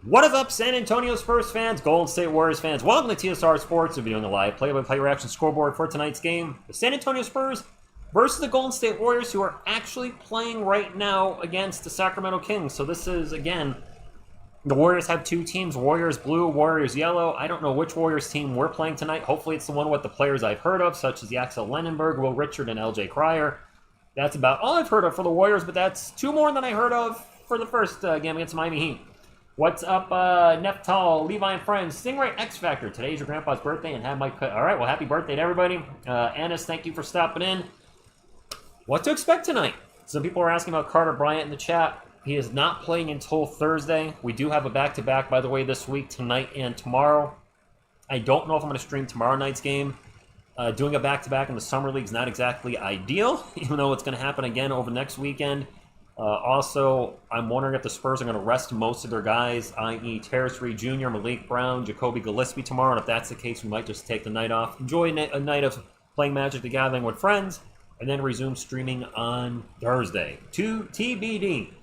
What is up, San Antonio Spurs fans, Golden State Warriors fans? Welcome to TSR Sports. We'll be doing a live play-by-play reaction scoreboard for tonight's game. The San Antonio Spurs versus the Golden State Warriors, who are actually playing right now against the Sacramento Kings. So this is, again, the Warriors have two teams, Warriors blue, Warriors yellow. I don't know which Warriors team we're playing tonight. Hopefully it's the one with the players I've heard of, such as Yaxel Lendeborg, Will Richard, and LJ Cryer. That's about all I've heard of for the Warriors, but that's two more than I heard of for the first game against Miami Heat. What's up, Neftal, Levi, and friends? Stingray X Factor. Today's your grandpa's birthday, and have my cut. All right, well, happy birthday to everybody. Annis, thank you for stopping in. What to expect tonight? Some people are asking about Carter Bryant in the chat. He is not playing until Thursday. We do have a back-to-back, by the way, this week, tonight and tomorrow. I don't know if I'm going to stream tomorrow night's game. Doing a back-to-back in the Summer League is not exactly ideal, even though it's going to happen again over next weekend. Also, I'm wondering if the Spurs are going to rest most of their guys, i.e. Tarris Reed Jr., Malik Brown, Jacoby Gillespie tomorrow, and if that's the case, we might just take the night off, enjoy a night of playing Magic the Gathering with friends, and then resume streaming on Thursday. To TBD.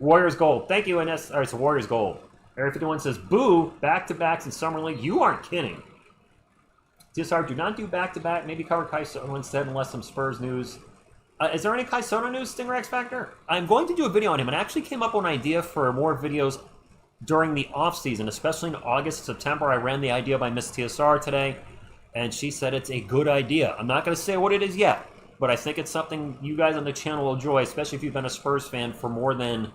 Warriors Gold. Thank you, NS. All right, so Warriors Gold. Area 51 says, boo, back-to-backs in Summer League. You aren't kidding. TSR, do not do back-to-back. Maybe cover Kai Soto instead, unless some Spurs news. Is there any Kai Soto news, Stinger X Factor? I'm going to do a video on him, and I actually came up with an idea for more videos during the off-season, especially in August, September. I ran the idea by Miss TSR today, and she said it's a good idea. I'm not going to say what it is yet, but I think it's something you guys on the channel will enjoy, especially if you've been a Spurs fan for more than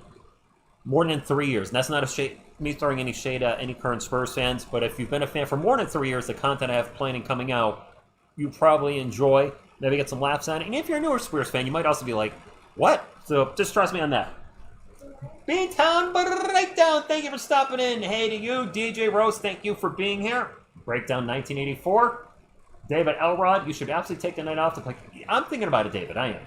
3 years. And that's not me throwing any shade at any current Spurs fans, but if you've been a fan for more than 3 years, the content I have planned and coming out, you probably enjoy. Maybe get some laughs on it. And if you're a newer Spurs fan, you might also be like, what? So just trust me on that. B-Town Breakdown, thank you for stopping in. Hey to you, DJ Rose, thank you for being here. Breakdown 1984. David Elrod, you should absolutely take the night off to play. I'm thinking about it, David, I am.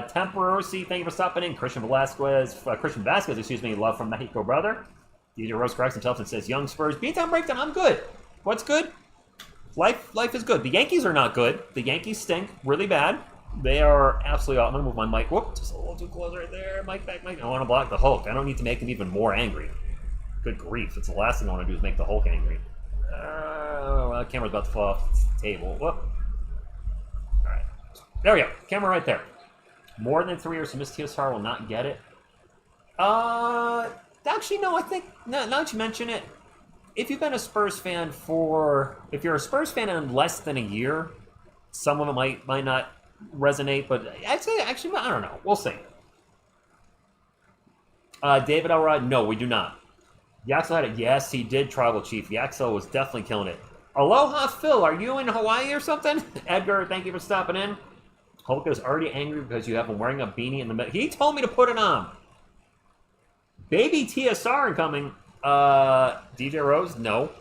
Temperosi, thank you for stopping in. Christian Vasquez, love from Mexico, brother. DJ Rose corrects himself and says, young Spurs. B-Town Breakdown, I'm good. What's good? Life is good. The Yankees are not good. The Yankees stink really bad. They are absolutely awful. I'm going to move my mic. Whoop, just a little too close right there. Mic back, mic. I want to block the Hulk. I don't need to make him even more angry. Good grief. It's the last thing I want to do is make the Hulk angry. Well, the camera's about to fall off the table. Whoop. All right. There we go. Camera right there. More than 3 years, so Miss TSR will not get it. Actually, no, I think, now that you mention it, if you've been a Spurs fan if you're a Spurs fan in less than a year, some of it might not resonate, but I'd say, actually, I don't know. We'll see. David Elrod, no, we do not. Yaxel had it. Yes, he did, Tribal Chief. Yaxel was definitely killing it. Aloha, Phil, are you in Hawaii or something? Edgar, thank you for stopping in. Hulk is already angry because you have him wearing a beanie in the middle. He told me to put it on. Baby TSR incoming. DJ Rose, no.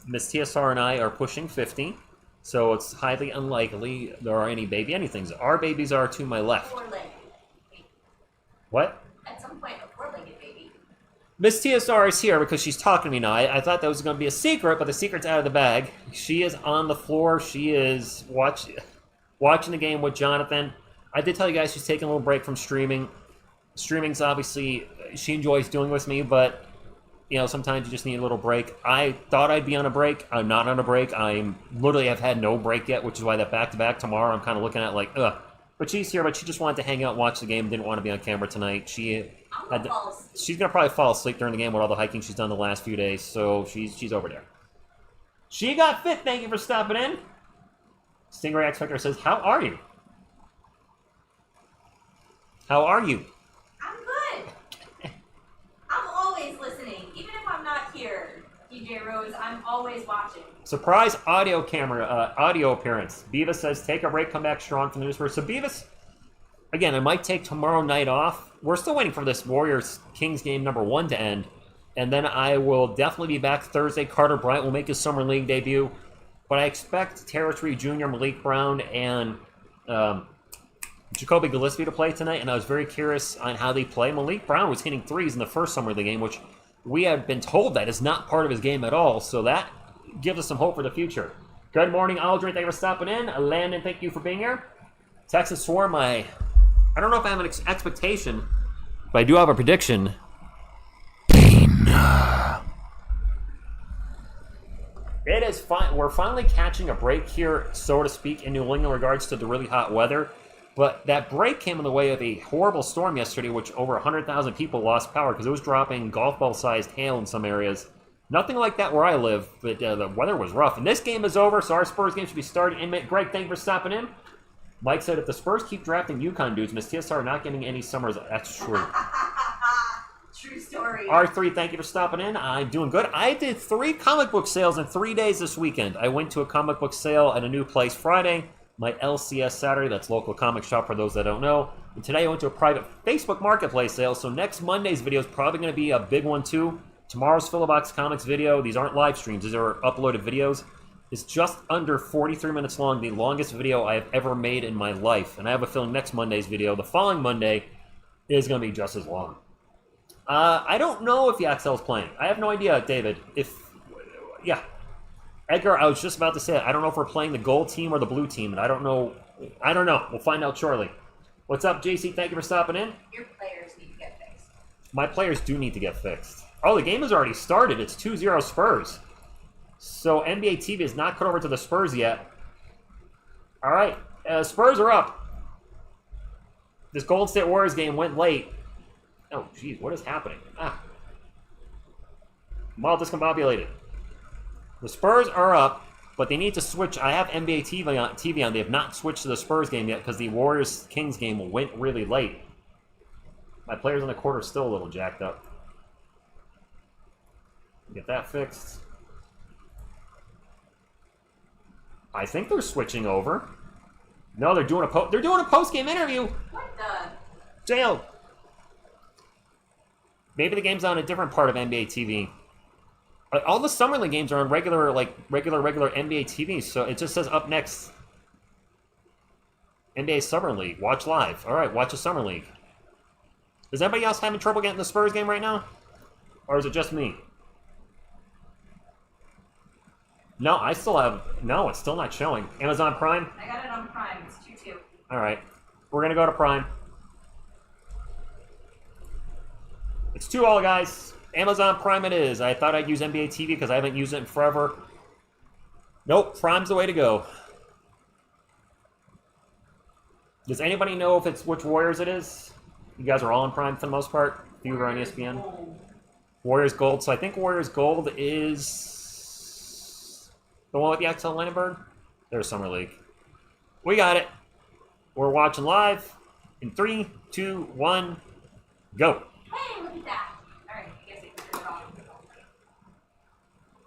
Miss TSR and I are pushing 50, so it's highly unlikely there are any baby anythings. Our babies are to my left. Four-legged. What? At some point, a four-legged baby. Miss TSR is here because she's talking to me now. I thought that was going to be a secret, but the secret's out of the bag. She is on the floor. She is watching the game with Jonathan. I did tell you guys she's taking a little break from streaming. Streaming's obviously, she enjoys doing with me, but you know, sometimes you just need a little break. I thought I'd be on a break. I'm not on a break. I literally have had no break yet, which is why that back-to-back tomorrow, I'm kind of looking at like, ugh. But she's here, but she just wanted to hang out and watch the game, didn't want to be on camera tonight. She's going to probably fall asleep during the game with all the hiking she's done the last few days, so she's over there. She got fit, thank you for stopping in. Stingray X Factor says, how are you? How are you? DJ Rose, I'm always watching. Surprise audio appearance. Beavis says, take a break, come back strong from the newspaper. So Beavis, again, I might take tomorrow night off. We're still waiting for this Warriors-Kings game number 1 to end. And then I will definitely be back Thursday. Carter Bryant will make his Summer League debut. But I expect Tarris Reed Jr., Malik Brown, and Jacoby Gillespie to play tonight. And I was very curious on how they play. Malik Brown was hitting threes in the first Summer League game, which we have been told that is not part of his game at all, so that gives us some hope for the future. Good morning, Aldrin. Thank you for stopping in. Landon, thank you for being here. Texas Swarm, I don't know if I have an expectation, but I do have a prediction. It is fine. We're finally catching a break here, so to speak, in New England in regards to the really hot weather. But that break came in the way of a horrible storm yesterday, which over 100,000 people lost power because it was dropping golf ball-sized hail in some areas. Nothing like that where I live, but the weather was rough. And this game is over, so our Spurs game should be starting. And Greg, thank you for stopping in. Mike said, if the Spurs keep drafting UConn dudes, Miss TSR not getting any summers. That's true. True story. R3, thank you for stopping in. I'm doing good. I did 3 comic book sales in 3 days this weekend. I went to a comic book sale at a new place Friday, my LCS Saturday, that's local comic shop for those that don't know. And today I went to a private Facebook Marketplace sale, so next Monday's video is probably going to be a big one too. Tomorrow's Philobox Comics video, these aren't live streams, these are uploaded videos. It's just under 43 minutes long, the longest video I have ever made in my life. And I have a feeling next Monday's video, the following Monday, is going to be just as long. I don't know if Yaxel's playing. I have no idea, David. Yeah. Edgar, I was just about to say it. I don't know if we're playing the gold team or the blue team, and I don't know. We'll find out shortly. What's up, JC? Thank you for stopping in. Your players need to get fixed. My players do need to get fixed. Oh, the game has already started. It's 2-0 Spurs. So NBA TV is not cut over to the Spurs yet. All right. Spurs are up. This Golden State Warriors game went late. Oh, geez, what is happening? I'm all discombobulated. The Spurs are up, but they need to switch. I have NBA TV on. They have not switched to the Spurs game yet because the Warriors-Kings game went really late. My players on the court are still a little jacked up. Get that fixed. I think they're switching over. No, they're doing a post-game interview. What the? Jailed. Maybe the game's on a different part of NBA TV. All the Summer League games are on regular NBA TV, so it just says up next. NBA Summer League. Watch live. All right, watch the Summer League. Is anybody else having trouble getting the Spurs game right now? Or is it just me? No, I still have... No, it's still not showing. Amazon Prime? I got it on Prime. It's 2-2. All right. We're going to go to Prime. It's 2-all, guys. Amazon Prime it is. I thought I'd use NBA TV because I haven't used it in forever. Nope, Prime's the way to go. Does anybody know if it's which Warriors it is? You guys are all on Prime for the most part. You are on ESPN. Warriors Gold. So I think Warriors Gold is the one with Yaxel Lendeborg. There's Summer League. We got it. We're watching live in 3, 2, 1, go. Hey, look at that. All right, I guess I can turn it off.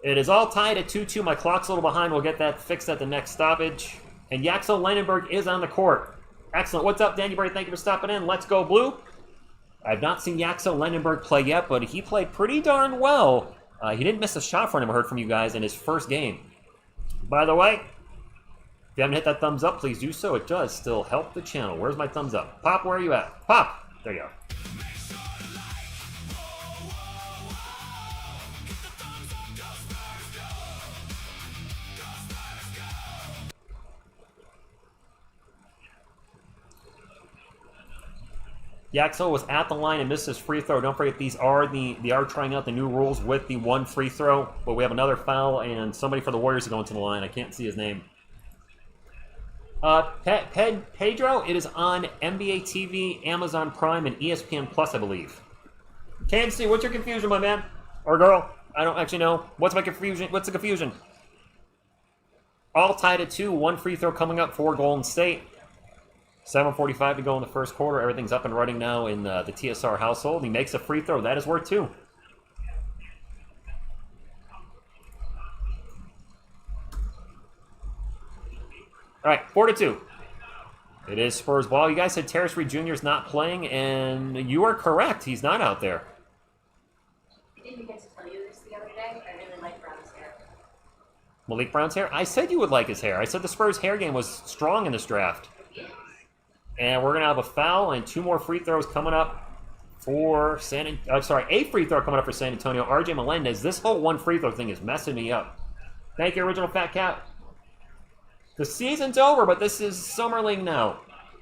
It is all tied at 2-2. My clock's a little behind. We'll get that fixed at the next stoppage. And Yaxel Lendeborg is on the court. Excellent. What's up, Danny Bray? Thank you for stopping in. Let's go, Blue. I've not seen Yaxel Lendeborg play yet, but he played pretty darn well. He didn't miss a shot for him, I heard from you guys, in his first game. By the way, if you haven't hit that thumbs up, please do so. It does still help the channel. Where's my thumbs up? Pop, where are you at? Pop! There you go. Yaxel was at the line and missed his free throw. Don't forget, they are trying out the new rules with the 1 free throw, but we have another foul and somebody for the Warriors is going to the line. I can't see his name. Pedro, it is on NBA TV, Amazon Prime, and ESPN Plus, I believe. Can't see. What's your confusion, my man? Or girl? I don't actually know. What's my confusion? What's the confusion? All tied at 2. 1 free throw coming up for Golden State. 7:45 to go in the first quarter. Everything's up and running now in the TSR household. He makes a free throw. That is worth 2. All right, 4-2. It is Spurs ball. You guys said Tarris Reed Jr. is not playing, and you are correct. He's not out there. I didn't get to tell you this the other day. I really like Brown's hair. Malik Brown's hair? I said you would like his hair. I said the Spurs hair game was strong in this draft. Yes. And we're going to have a foul and 2 more free throws coming up for a free throw coming up for San Antonio. RJ Melendez. This whole 1 free throw thing is messing me up. Thank you, Original Fat Cat. The season's over, but this is Summer League now.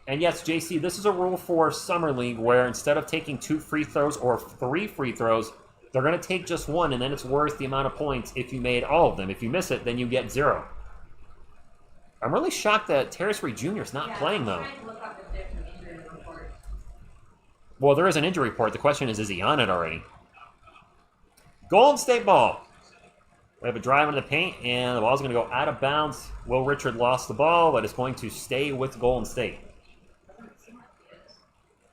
And yes, JC, this is a rule for Summer League where instead of taking 2 free throws or 3 free throws, they're going to take just 1, and then it's worth the amount of points if you made all of them. If you miss it, then you get 0. I'm really shocked that Tarris Reed Jr. is not playing, though. I'm trying to look up if there's an injury report. Well, there is an injury report. The question is he on it already? Golden State ball. We have a drive into the paint, and the ball's going to go out of bounds. Will Richard lost the ball, but it's going to stay with Golden State.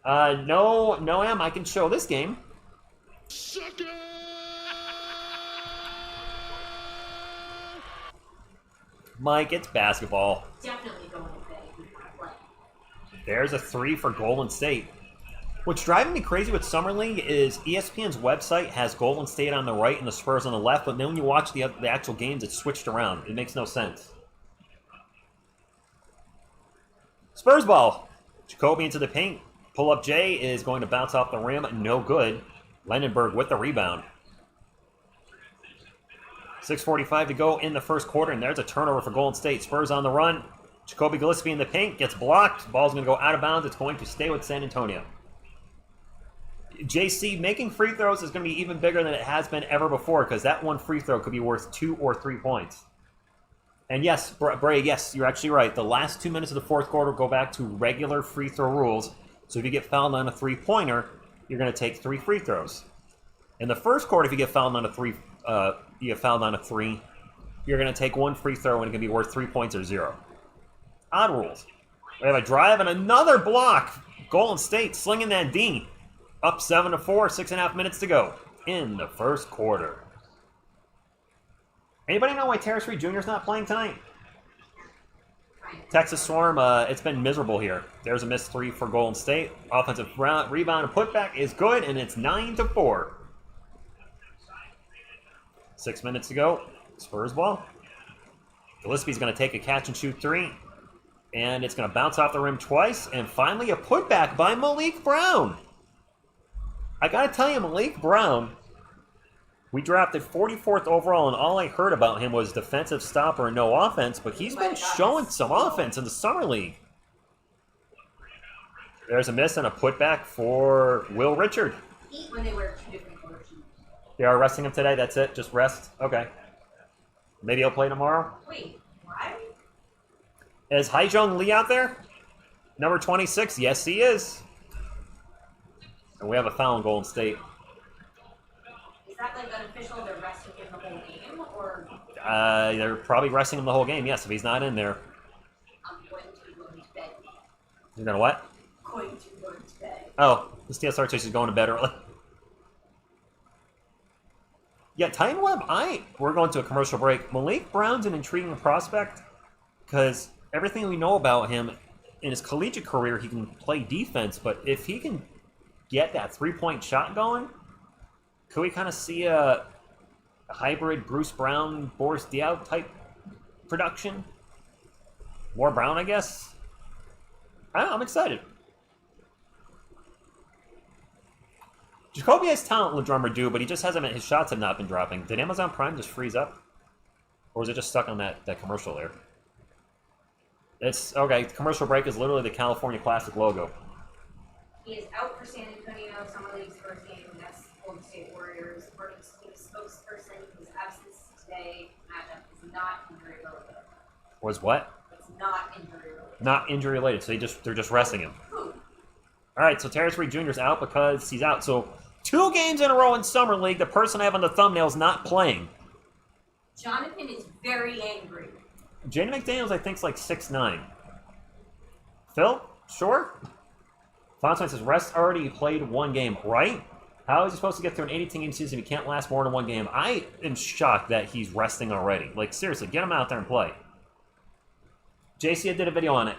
No, Em, I can show this game. Mike, it's basketball. Definitely going to play. He's not playing. There's a 3 for Golden State. What's driving me crazy with Summer League is ESPN's website has Golden State on the right and the Spurs on the left, but then when you watch the actual games, it's switched around. It makes no sense. Spurs ball. Jacoby into the paint. Pull-up J is going to bounce off the rim. No good. Lendeborg with the rebound. 6:45 to go in the first quarter, and there's a turnover for Golden State. Spurs on the run. Jacoby Gillespie in the paint. Gets blocked. Ball's going to go out of bounds. It's going to stay with San Antonio. JC, making free throws is going to be even bigger than it has been ever before because that one free throw could be worth 2 or 3 points. And yes, Bray, yes, you're actually right. The last 2 minutes of the fourth quarter go back to regular free throw rules. So if you get fouled on a 3-pointer, you're going to take 3 free throws. In the first quarter, if you get fouled on a 3, you're going to take 1 free throw and it can be worth 3 points or 0. Odd rules. We have a drive and another block. Golden State slinging that D. Up 7-4, 6.5 minutes to go in the first quarter. Anybody know why Tarris Reed Jr. is not playing tonight? Texas Swarm, it's been miserable here. There's a missed 3 for Golden State. Offensive rebound and putback is good, and it's 9-4. 6 minutes to go. Spurs ball. Gillespie's going to take a catch-and-shoot 3. And it's going to bounce off the rim twice. And finally, a putback by Malik Brown. I got to tell you, Malik Brown, we drafted 44th overall, and all I heard about him was defensive stopper and no offense, but he's been showing some offense in the Summer League. There's a miss and a putback for Will Richard. Eat when they wear 2 different color shoes. They are resting him today, that's it? Just rest? Okay. Maybe he'll play tomorrow? Wait, why? Is Haijong Lee out there? Number 26? Yes, he is. And we have a foul in Golden State. Is that like unofficial? They're resting him the whole game, or? They're probably resting him the whole game. Yes, if he's not in there. I'm going to go to bed. You're gonna what? Going to go to bed. Oh, this TSR chase is going to bed early. Yeah, Titan Web, we're going to a commercial break. Malik Brown's an intriguing prospect because everything we know about him in his collegiate career, he can play defense, but if he can get that 3-point shot going, could we kind of see a hybrid Bruce Brown, Boris Diaw type production? More Brown, I guess? I don't know, I'm excited. Jacoby has talent, LeDrummer do, but he just hasn't, his shots have not been dropping. Did Amazon Prime just freeze up? Or is it just stuck on that commercial there? It's, okay, the commercial break is literally the California Classic logo. He is out for San Antonio Summer League's first game. That's Golden State Warriors. According to the spokesperson, his absence today matchup is not injury related. Was what? It's not injury related. Not injury related, so they're just resting him. Who? All right, so Tarris Reed Jr. is out because he's out. So 2 games in a row in Summer League, the person I have on the thumbnail is not playing. Jonathan is very angry. Jaden McDaniels, I think, is like 6'9". Phil? Sure? Fontaine says, rest already played 1 game, right? How is he supposed to get through an 18-game season if he can't last more than 1 game? I am shocked that he's resting already. Like, seriously, get him out there and play. JC did a video on it.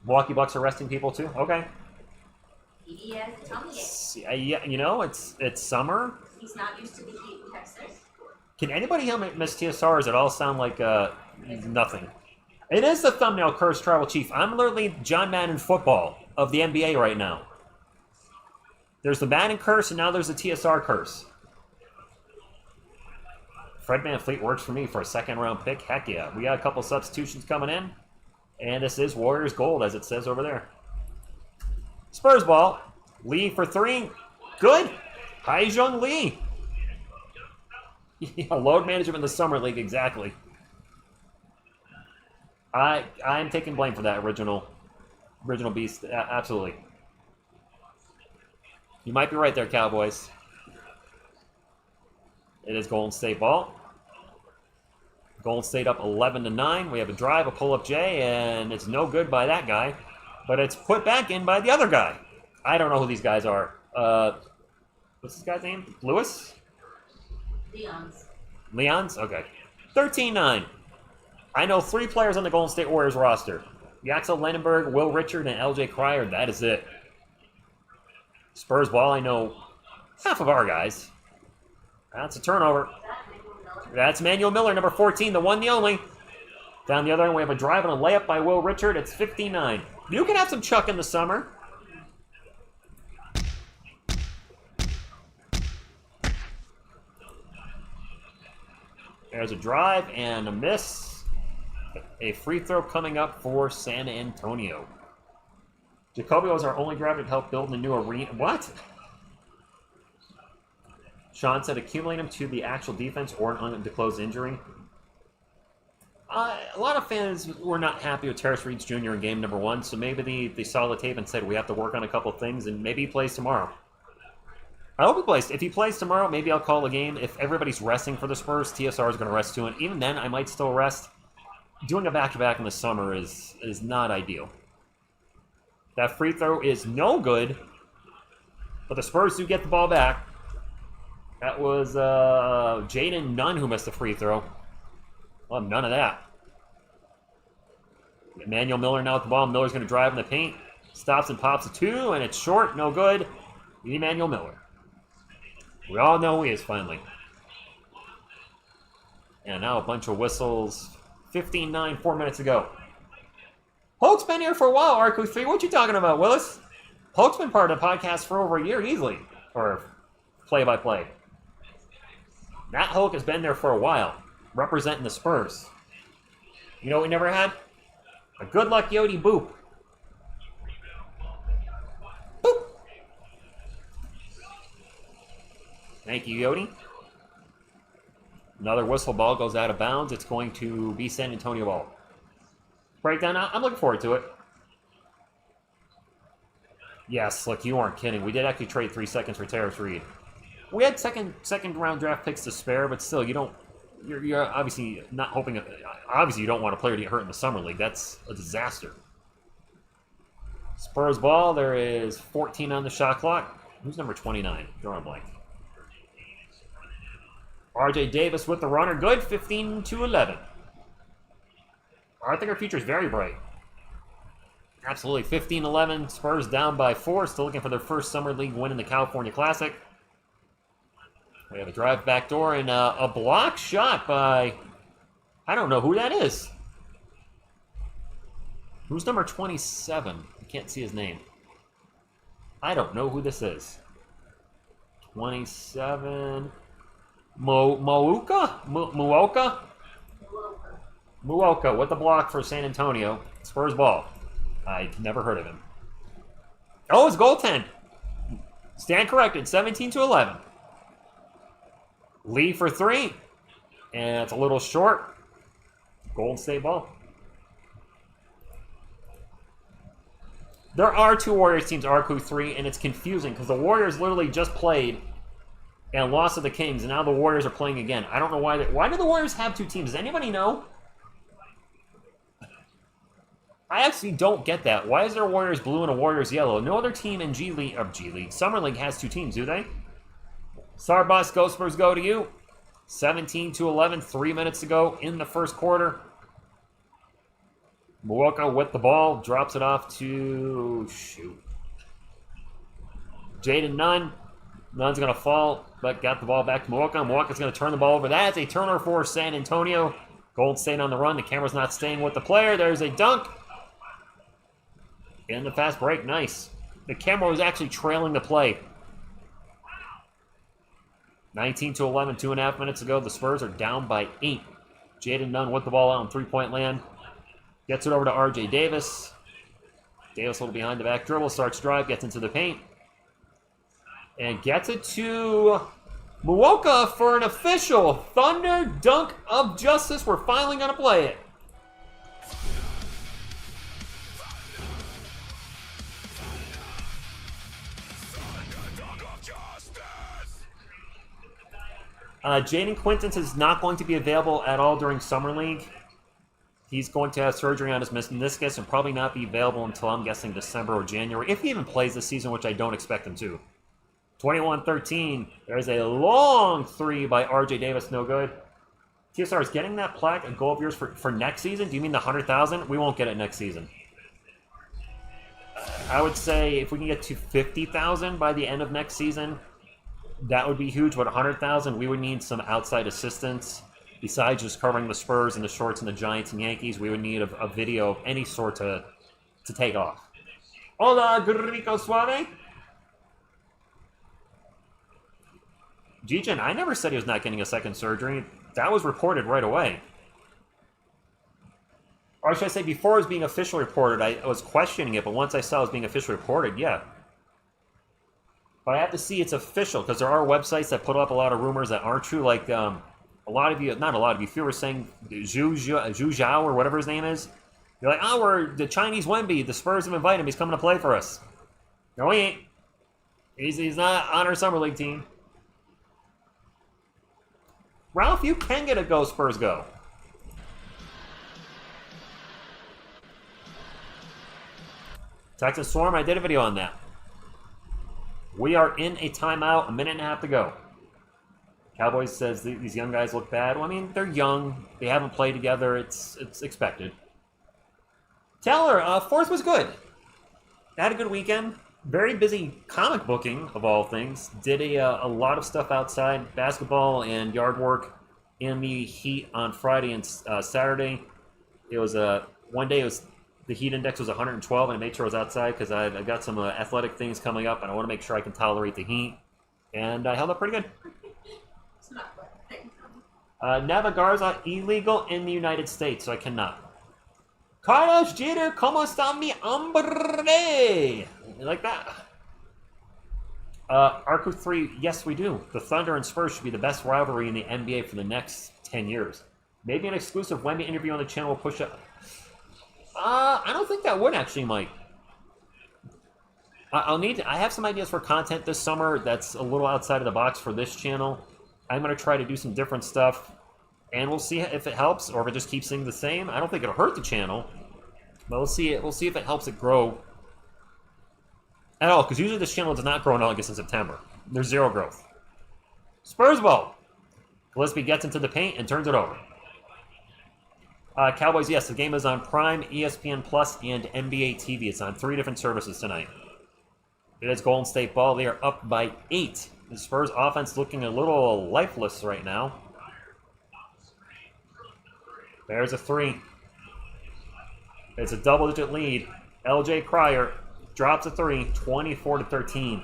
Milwaukee Bucks are resting people too? Okay. He has a tummy ache. Yeah, you know, it's summer. He's not used to the heat in Texas. Can anybody help me miss TSR, or does it all sound like nothing? It is the thumbnail curse, Tribal Chief. I'm literally John Madden football of the NBA right now. There's the Madden curse, and now there's the TSR curse. Fred VanVleet works for me for a second-round pick. Heck yeah. We got a couple substitutions coming in. And this is Warriors gold, as it says over there. Spurs ball. Lee for 3. Good. Hae-Jung Lee. Yeah, load management in the Summer League, exactly. I'm taking blame for that original beast. Absolutely. You might be right there, Cowboys. It is Golden State ball. Golden State up 11-9. We have a drive, a pull-up J, and it's no good by that guy. But it's put back in by the other guy. I don't know who these guys are. What's this guy's name? Lewis? Leon's? Okay. 13-9. I know 3 players on the Golden State Warriors roster. Yaxel Lendeborg, Will Richard, and LJ Cryer. That is it. Spurs ball, I know half of our guys. That's a turnover. That's Manuel Miller, number 14, the one, the only. Down the other end, we have a drive and a layup by Will Richard. It's 59. You can have some Chuck in the summer. There's a drive and a miss. A free throw coming up for San Antonio. Jacoby was our only driver to help build the new arena. What? Sean said accumulate him to the actual defense or an undisclosed injury. A lot of fans were not happy with Tarris Reed Jr. in game number 1, so maybe they saw the tape and said we have to work on a couple things, and maybe he plays tomorrow. I hope he plays. If he plays tomorrow, maybe I'll call a game. If everybody's resting for the Spurs, TSR is going to rest too, and even then, I might still rest. Doing a back-to-back in the summer is not ideal. That free throw is no good, but the Spurs do get the ball back. That was Jaden Nunn who missed the free throw. Well, none of that. Emmanuel Miller now with the ball. Miller's going to drive in the paint. Stops and pops a 2, and it's short. No good. Emmanuel Miller. We all know who he is, finally. And now a bunch of whistles. 15-9, 4 minutes ago. Hulk's been here for a while, Arco3. What you talking about, Willis? Hulk's been part of the podcast for over a year, easily. Or play-by-play. Matt Hulk has been there for a while, representing the Spurs. You know what we never had? A good luck Yodi boop. Boop. Thank you, Yodi. Another whistle ball goes out of bounds. It's going to be San Antonio ball. Breakdown, I'm looking forward to it. Yes, look, you aren't kidding. We did actually trade 3 seconds for Tarris Reed. We had second round draft picks to spare, but still, you're obviously not hoping. Obviously, you don't want a player to get hurt in the summer league. That's a disaster. Spurs ball. There is 14 on the shot clock. Who's number 29? Drawing a blank. RJ Davis with the runner. Good. 15-11. I think our future is very bright. Absolutely. 15-11. Spurs down by 4. Still looking for their first summer league win in the California Classic. We have a drive back door and a block shot by, I don't know who that is. Who's number 27? I can't see his name. I don't know who this is. 27. Muoka with the block for San Antonio. Spurs ball. I've never heard of him. Oh, it's goaltend. Stand corrected. 17-11. Lee for 3. And it's a little short. Golden State ball. There are 2 Warriors teams, RQ3, and it's confusing because the Warriors literally just played and lost to the Kings, and now the Warriors are playing again. I don't know why. Why do the Warriors have 2 teams? Does anybody know? I actually don't get that. Why is there a Warriors blue and a Warriors yellow? No other team in G League, Summer League has 2 teams, do they? Starbus, Go Spurs, go to you. 17-11, 3 minutes to go in the first quarter. Muoka with the ball, drops it off to, Jaden Nunn. Nunn's going to fall, but got the ball back to Muoka. Muoka's going to turn the ball over. That's a turnover for San Antonio. Golden State on the run. The camera's not staying with the player. There's a dunk. In the fast break, nice. The camera was actually trailing the play. 19-11, 2.5 minutes ago. The Spurs are down by 8. Jaden Nunn with the ball out in three-point land. Gets it over to R.J. Davis. Davis a little behind the back dribble, starts drive, gets into the paint. And gets it to Muoka for an official Thunder Dunk of Justice. We're finally going to play it. Jaden Quintance is not going to be available at all during Summer League. He's going to have surgery on his meniscus and probably not be available until, I'm guessing, December or January, if he even plays this season, which I don't expect him to. 21-13. There's a long three by R.J. Davis, no good. TSR is getting that plaque a goal of yours for next season. Do you mean the 100,000? We won't get it next season. I would say if we can get to 50,000 by the end of next season, that would be huge. But 100,000, we would need some outside assistance. Besides just covering the Spurs and the Shorts and the Giants and Yankees, we would need a video of any sort to take off. Hola, Rico Suave. Gijan, I never said he was not getting a second surgery. That was reported right away. Or should I say, before it was being officially reported, I was questioning it, but once I saw it was being officially reported, yeah. But I have to see it's official, because there are websites that put up a lot of rumors that aren't true, like a lot of you, not a lot of you, if you were saying Zhu Zhao or whatever his name is, you're like, oh, we're the Chinese Wemby, the Spurs have invited him, he's coming to play for us. No, he ain't. He's not on our Summer League team. Ralph, you can get a go, Spurs go. Texas Swarm, I did a video on that. We are in a timeout, a minute and a half to go. Cowboys says these young guys look bad. Well, I mean, they're young. They haven't played together. It's expected. Taylor, 4th was good. Had a good weekend. Very busy comic booking, of all things. Did a lot of stuff outside, basketball and yard work in the heat on Friday and Saturday. It was one day it was the heat index was 112, and I made sure I was outside because I've got some athletic things coming up, and I want to make sure I can tolerate the heat. And I held up pretty good. It's not good. Nava Garza, illegal in the United States, so I cannot. Carlos Jeter, ¿cómo está mi hombre? You like that? Arco 3, yes, we do. The Thunder and Spurs should be the best rivalry in the NBA for the next 10 years. Maybe an exclusive Wemby interview on the channel will push up. I don't think that would actually, Mike. I have some ideas for content this summer that's a little outside of the box for this channel. I'm going to try to do some different stuff, and we'll see if it helps or if it just keeps things the same. I don't think it'll hurt the channel, but we'll see if it helps it grow at all, because usually this channel does not grow in August and September. There's zero growth. Spurs ball. Gillespie gets into the paint and turns it over. Cowboys, yes, the game is on Prime, ESPN Plus, and NBA TV. It's on 3 different services tonight. It is Golden State ball. They are up by 8. The Spurs offense looking a little lifeless right now. There's a 3. It's a double-digit lead. LJ Cryer drops a 3, 24-13.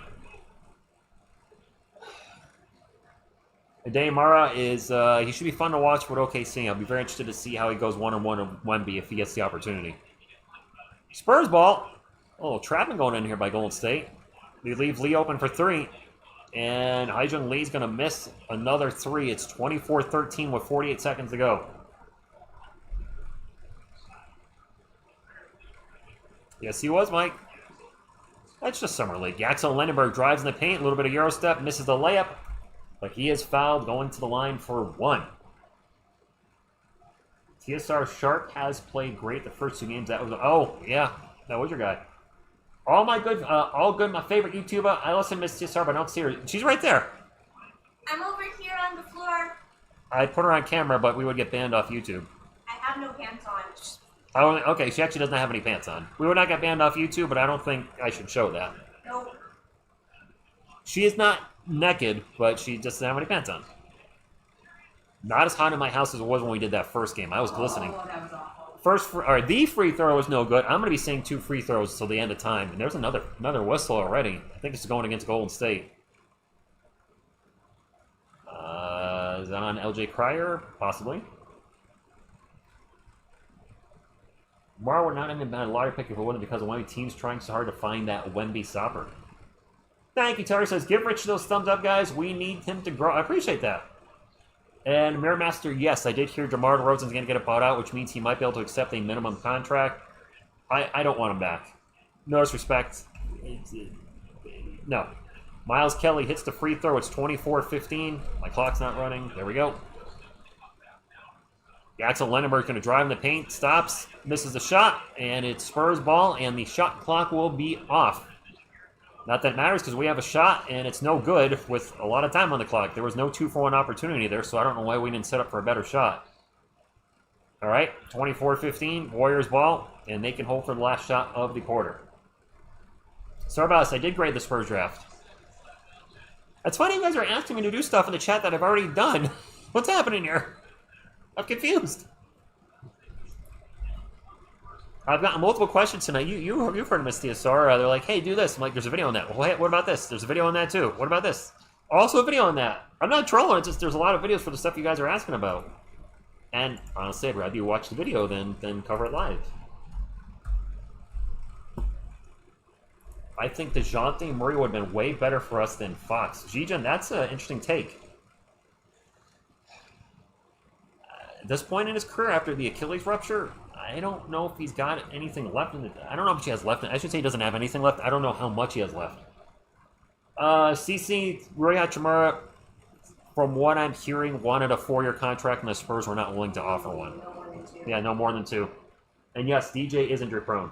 Ade Mara is, he should be fun to watch for OKC. I'll be very interested to see how he goes one-on-one with Wemby if he gets the opportunity. Spurs ball. A little trapping going in here by Golden State. They leave Lee open for 3. And Hyjun Lee's going to miss another 3. It's 24-13 with 48 seconds to go. Yes, he was, Mike. That's just Summer League. Yaxel Lendeborg drives in the paint. A little bit of Euro step. Misses the layup. But he is fouled going to the line for 1. TSR Sharp has played great the first 2 games. That was, oh, yeah. That was your guy. All good, my favorite YouTuber. I listen to Miss TSR, but I don't see her. She's right there. I'm over here on the floor. I put her on camera, but we would get banned off YouTube. I have no pants on. Oh, okay, she actually doesn't have any pants on. We would not get banned off YouTube, but I don't think I should show that. Nope. She is not naked, but she just doesn't have any pants on. Not as hot in my house as it was when we did that first game. I was glistening. Oh, that was awful. The free throw was no good. I'm going to be seeing 2 free throws till the end of time. And there's another whistle already. I think it's going against Golden State. Is that on LJ Cryer? Possibly. Tomorrow would not have been a lottery pick if it wasn't because of one of the teams trying so hard to find that Wemby stopper. Thank you, Tarris says, give Rich those thumbs up, guys. We need him to grow. I appreciate that. And Mirror Master, yes, I did hear DeMar DeRozan's going to get it bought out, which means he might be able to accept a minimum contract. I don't want him back. No disrespect. No. Miles Kelly hits the free throw. It's 24-15. My clock's not running. There we go. Yaxel Lendeborg going to drive in the paint. Stops. Misses the shot. And it's Spurs ball. And the shot clock will be off. Not that it matters because we have a shot. And it's no good with a lot of time on the clock. There was no 2-for-1 opportunity there. So I don't know why we didn't set up for a better shot. All right. 24-15. Warriors ball. And they can hold for the last shot of the quarter. Sarbas, I did grade the Spurs draft. It's funny you guys are asking me to do stuff in the chat that I've already done. What's happening here? I'm confused. I've gotten multiple questions tonight. You've heard of Miss TSR. They're like, hey, do this. I'm like, there's a video on that. Well, hey, what about this? There's a video on that too. What about this? Also a video on that. I'm not trolling. It's just there's a lot of videos for the stuff you guys are asking about. And honestly, I'd rather you watch the video than cover it live. I think DeJounte Murray would have been way better for us than Fox. Jijan, that's an interesting take. At this point in his career, after the Achilles rupture, I don't know if he's got anything left in it. I don't know if he has left. I should say he doesn't have anything left. I don't know how much he has left. CC, Rui Hachimura, from what I'm hearing, wanted a 4-year contract, and the Spurs were not willing to offer one. Yeah, no more than 2. And yes, DJ is injury prone.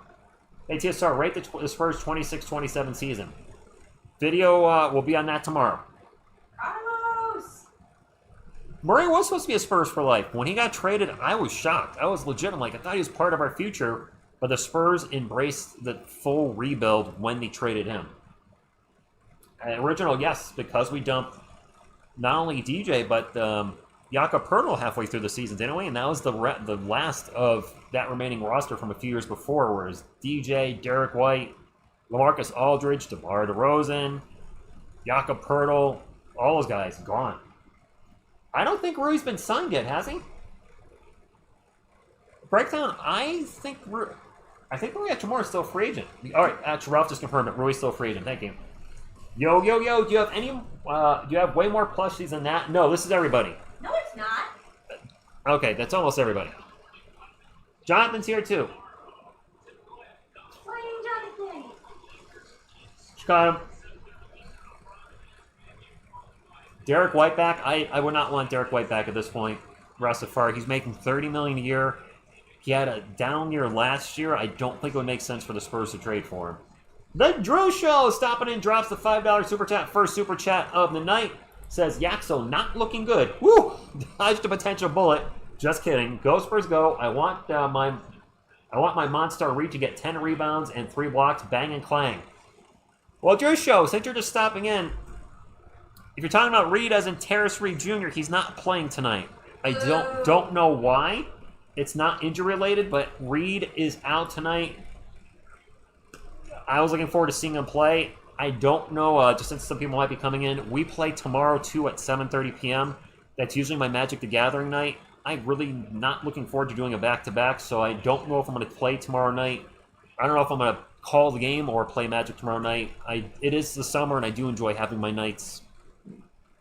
Hey, TSR, rate the Spurs 26-27 season. Video will be on that tomorrow. Carlos! Murray was supposed to be a Spurs for life. When he got traded, I was shocked. I was legit. I'm like, I thought he was part of our future, but the Spurs embraced the full rebuild when they traded him. Original, yes, because we dumped not only DJ, but Jakob Poeltl halfway through the season, didn't we? And that was the last of that remaining roster from a few years before, whereas DJ, Derek White, LaMarcus Aldridge, DeMar DeRozan, Jakob Poeltl, all those guys gone. I don't think Rui's been signed yet, has he? Breakdown, I think Rui Hachimura is still a free agent. All right, actually, Ralph just confirmed it. Rui's still a free agent. Thank you. Yo, do you have any? Do you have way more plushies than that? No, this is everybody. No, it's not. Okay, that's almost everybody. Jonathan's here too. Jonathan. She got him. Derek White back. I would not want Derek White back at this point. Rastafari, he's making $30 million a year. He had a down year last year. I don't think it would make sense for the Spurs to trade for him. The Drew Show stopping in, drops the $5 super chat. First super chat of the night. Says Yaxel not looking good. Woo! Dodged a potential bullet. Just kidding. Go Spurs go. I want my Monster Reed to get 10 rebounds and 3 blocks. Bang and clang. Well, Drew Show, since you're just stopping in, if you're talking about Reed as in Tarris Reed Jr., he's not playing tonight. I don't know why. It's not injury related, but Reed is out tonight. I was looking forward to seeing him play. I don't know, just since some people might be coming in. We play tomorrow, too, at 7:30 p.m. That's usually my Magic the Gathering night. I'm really not looking forward to doing a back-to-back, so I don't know if I'm going to play tomorrow night. I don't know if I'm going to call the game or play Magic tomorrow night. It is the summer, and I do enjoy having my nights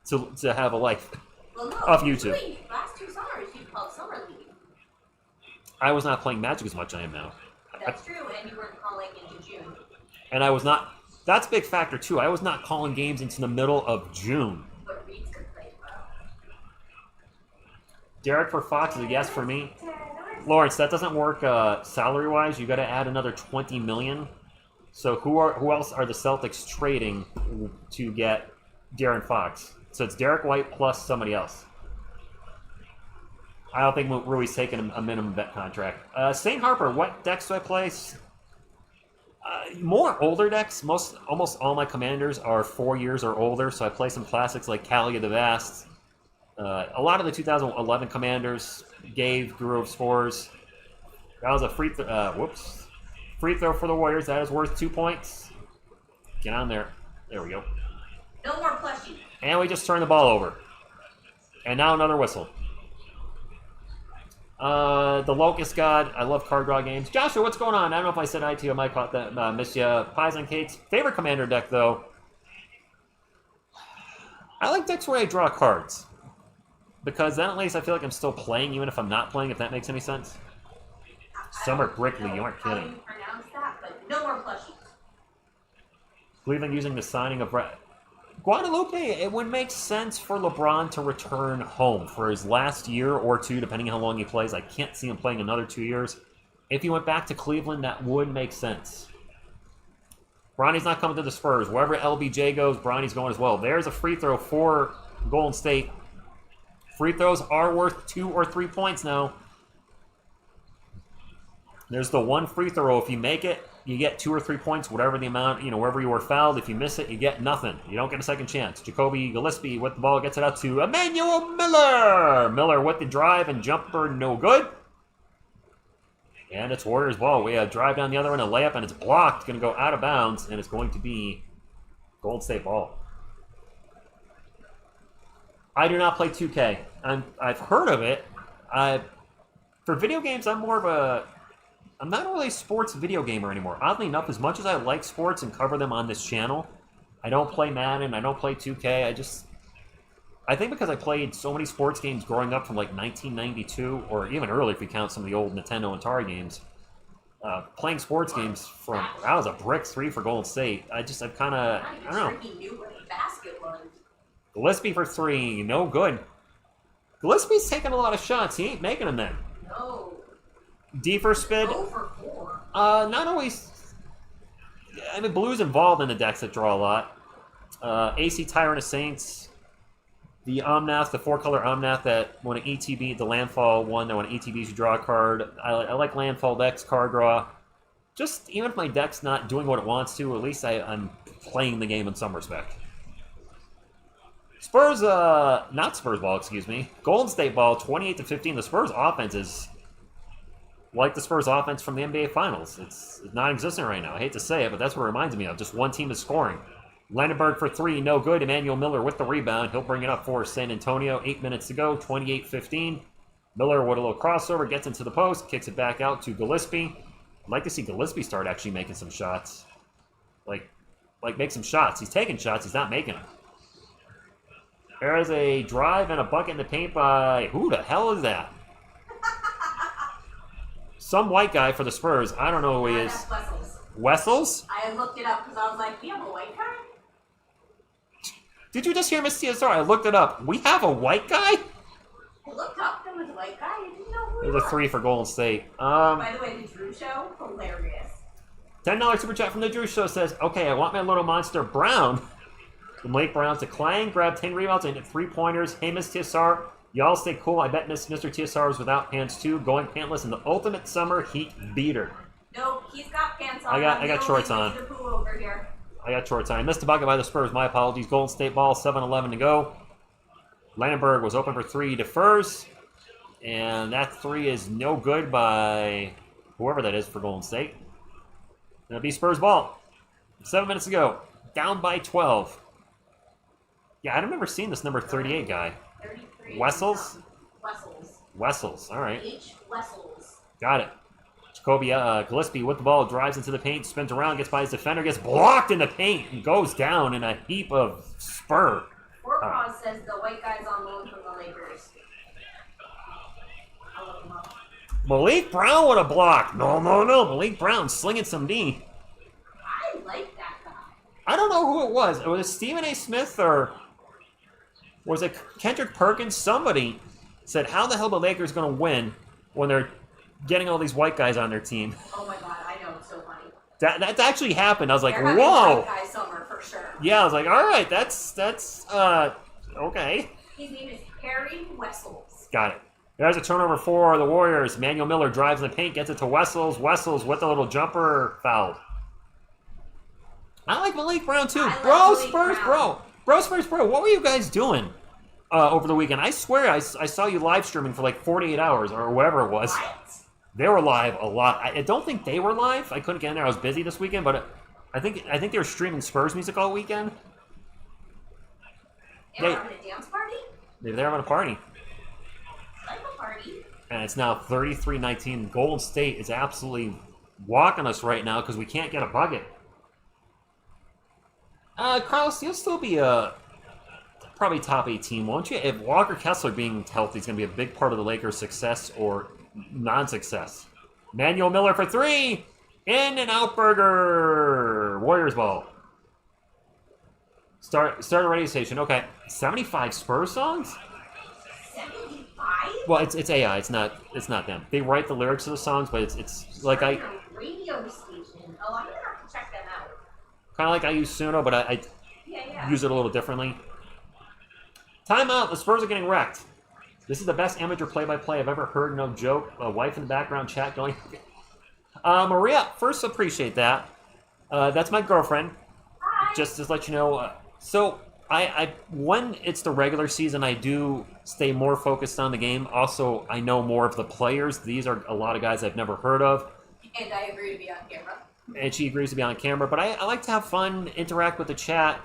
to have a life off YouTube. Last 2 summers, you called Summer League. I was not playing Magic as much as I am now. That's true, and you weren't calling into June. And I was not... That's a big factor, too. I was not calling games into the middle of June. But Reed's could play well. Derek for Fox is a yes for me. Lawrence, that doesn't work salary-wise. You got to add another $20 million. So who else are the Celtics trading to get De'Aaron Fox? So it's Derek White plus somebody else. I don't think Rui's taking a minimum vet contract. St. Harper, what decks do I play? More older decks. Almost all my commanders are 4 years or older, so I play some classics like Kalia the Vast. A lot of the 2011 commanders, Gave, Guru of Spores. That was a free throw for the Warriors. That is worth 2 points. Get on there. There we go. No more plushies. And we just turned the ball over. And now another whistle. The Locust God. I love card draw games. Joshua, what's going on? I don't know if I said hi to you. I might caught that. Missed you. Pies and cakes. Favorite commander deck, though. I like decks where I draw cards. Because then at least I feel like I'm still playing, even if I'm not playing, if that makes any sense. Summer Brickley, you aren't kidding. How you pronounce that, but no more plushies. Cleveland using the signing of Guadalupe. It would make sense for LeBron to return home for his last year or two, depending on how long he plays. I can't see him playing another 2 years. If he went back to Cleveland, that would make sense. Bronny's not coming to the Spurs. Wherever LBJ goes, Bronny's going as well. There's a free throw for Golden State. Free throws are worth 2 or 3 points now. There's the one free throw. If you make it, you get 2 or 3 points, whatever the amount, wherever you were fouled. If you miss it, you get nothing. You don't get a second chance. Jacoby Gillespie with the ball gets it out to Emmanuel Miller. Miller with the drive and jumper, no good. And it's Warriors ball. We drive down the other end, a layup, and it's blocked. Going to go out of bounds, and it's going to be Golden State ball. I do not play 2K. I've heard of it. For video games, I'm not really a sports video gamer anymore. Oddly enough, as much as I like sports and cover them on this channel, I don't play Madden, I don't play 2K. I think because I played so many sports games growing up from like 1992, or even earlier if you count some of the old Nintendo and Atari games, playing sports games from, I was a brick 3 for Golden State. I've kind of, I don't know. He knew where the basket was. Gillespie for 3, no good. Gillespie's taking a lot of shots. He ain't making them then. No. D for Spid. 0 for 4. Not always. I mean, Blue's involved in the decks that draw a lot. AC Tyrant of Saints. The Omnath, the 4-color Omnath that when an ETB, the Landfall one, that when an ETBs you draw a card. I like Landfall decks, card draw. Just, even if my deck's not doing what it wants to, at least I'm playing the game in some respect. Spurs, not Spurs ball, excuse me. Golden State ball, 28-15. The Spurs offense is like the Spurs offense from the NBA Finals. It's non-existent right now. I hate to say it, but that's what it reminds me of. Just one team is scoring. Lendeborg for 3, no good. Emmanuel Miller with the rebound. He'll bring it up for San Antonio. 8 minutes to go, 28-15. Miller with a little crossover, gets into the post, kicks it back out to Gillespie. I'd like to see Gillespie start actually making some shots. Like make some shots. He's taking shots, he's not making them. There's a drive and a bucket in the paint by... Who the hell is that? Some white guy for the Spurs. I don't know who he is. That's Wessels. Wessels? I looked it up because I was like, we have a white guy? Did you just hear Miss TSR? I looked it up. We have a white guy? I looked up, there was a white guy. I didn't know who he There's was. a 3 for Golden State. By the way, the Drew Show, hilarious. $10 super chat from the Drew Show says, okay, I want my little monster Brown. From Lake Brown to Klang, grabbed 10 rebounds and hit 3-pointers. Hey, Miss TSR, y'all stay cool. I bet Mr. TSR is without pants too. Going pantless in the ultimate summer heat beater. Nope, he's got pants on. I got shorts on. Over here. I got shorts on. I missed a bucket by the Spurs. My apologies. Golden State ball, 7:11 to go. Landenberg was open for 3, defers. And that 3 is no good by whoever that is for Golden State. It'll be Spurs ball. 7 minutes to go. Down by 12. Yeah, I remember seeing this number 38 guy. 33. Wessels? Wessels. Wessels, all right. H. Wessels. Got it. Jacoby Gillespie with the ball, drives into the paint, spins around, gets by his defender, gets blocked in the paint, and goes down in a heap of spur. Forecross says the white guy's on loan from the Lakers. I'll look him up. Malik Brown with a block. No. Malik Brown slinging some D. I like that guy. I don't know who it was. Was it Stephen A. Smith or was it Kendrick Perkins? Somebody said, how the hell are the Lakers going to win when they're getting all these white guys on their team? Oh my god, I know, it's so funny. That's actually happened. I was like, They're having whoa. white guy summer for sure. Yeah, I was like, all right, that's okay. His name is Harry Wessels. Got it. There's a turnover for the Warriors. Manuel Miller drives in the paint, gets it to Wessels. Wessels with a little jumper, fouled. I like Malik Brown too. Bro, Spurs, what were you guys doing over the weekend? I swear I saw you live streaming for like 48 hours or whatever it was. What? They were live a lot. I don't think they were live. I couldn't get in there. I was busy this weekend, but I think they were streaming Spurs music all weekend. They were having a dance party? Maybe they're having a party. Like a party. And it's now 33-19. Golden State is absolutely walking us right now because we can't get a bucket. Carlos, you'll still be probably top 18, won't you? If Walker Kessler being healthy is going to be a big part of the Lakers' success or non-success. Manuel Miller for three. In and out burger. Warriors ball. Start a radio station. Okay. 75 Spurs songs? 75? Well, it's AI. It's not them. They write the lyrics of the songs, but it's like a radio station. Oh, I'm gonna have to check them out. kind of like I use Suno, but I use it a little differently. Timeout. The Spurs are getting wrecked. This is the best amateur play-by-play I've ever heard. No joke. A wife in the background chat going. Maria, first appreciate that. That's my girlfriend. Hi. Just to let you know. So I when it's the regular season, I do stay more focused on the game. Also, I know more of the players. These are a lot of guys I've never heard of. And I agree to be on camera. And she agrees to be on camera. But I like to have fun, interact with the chat.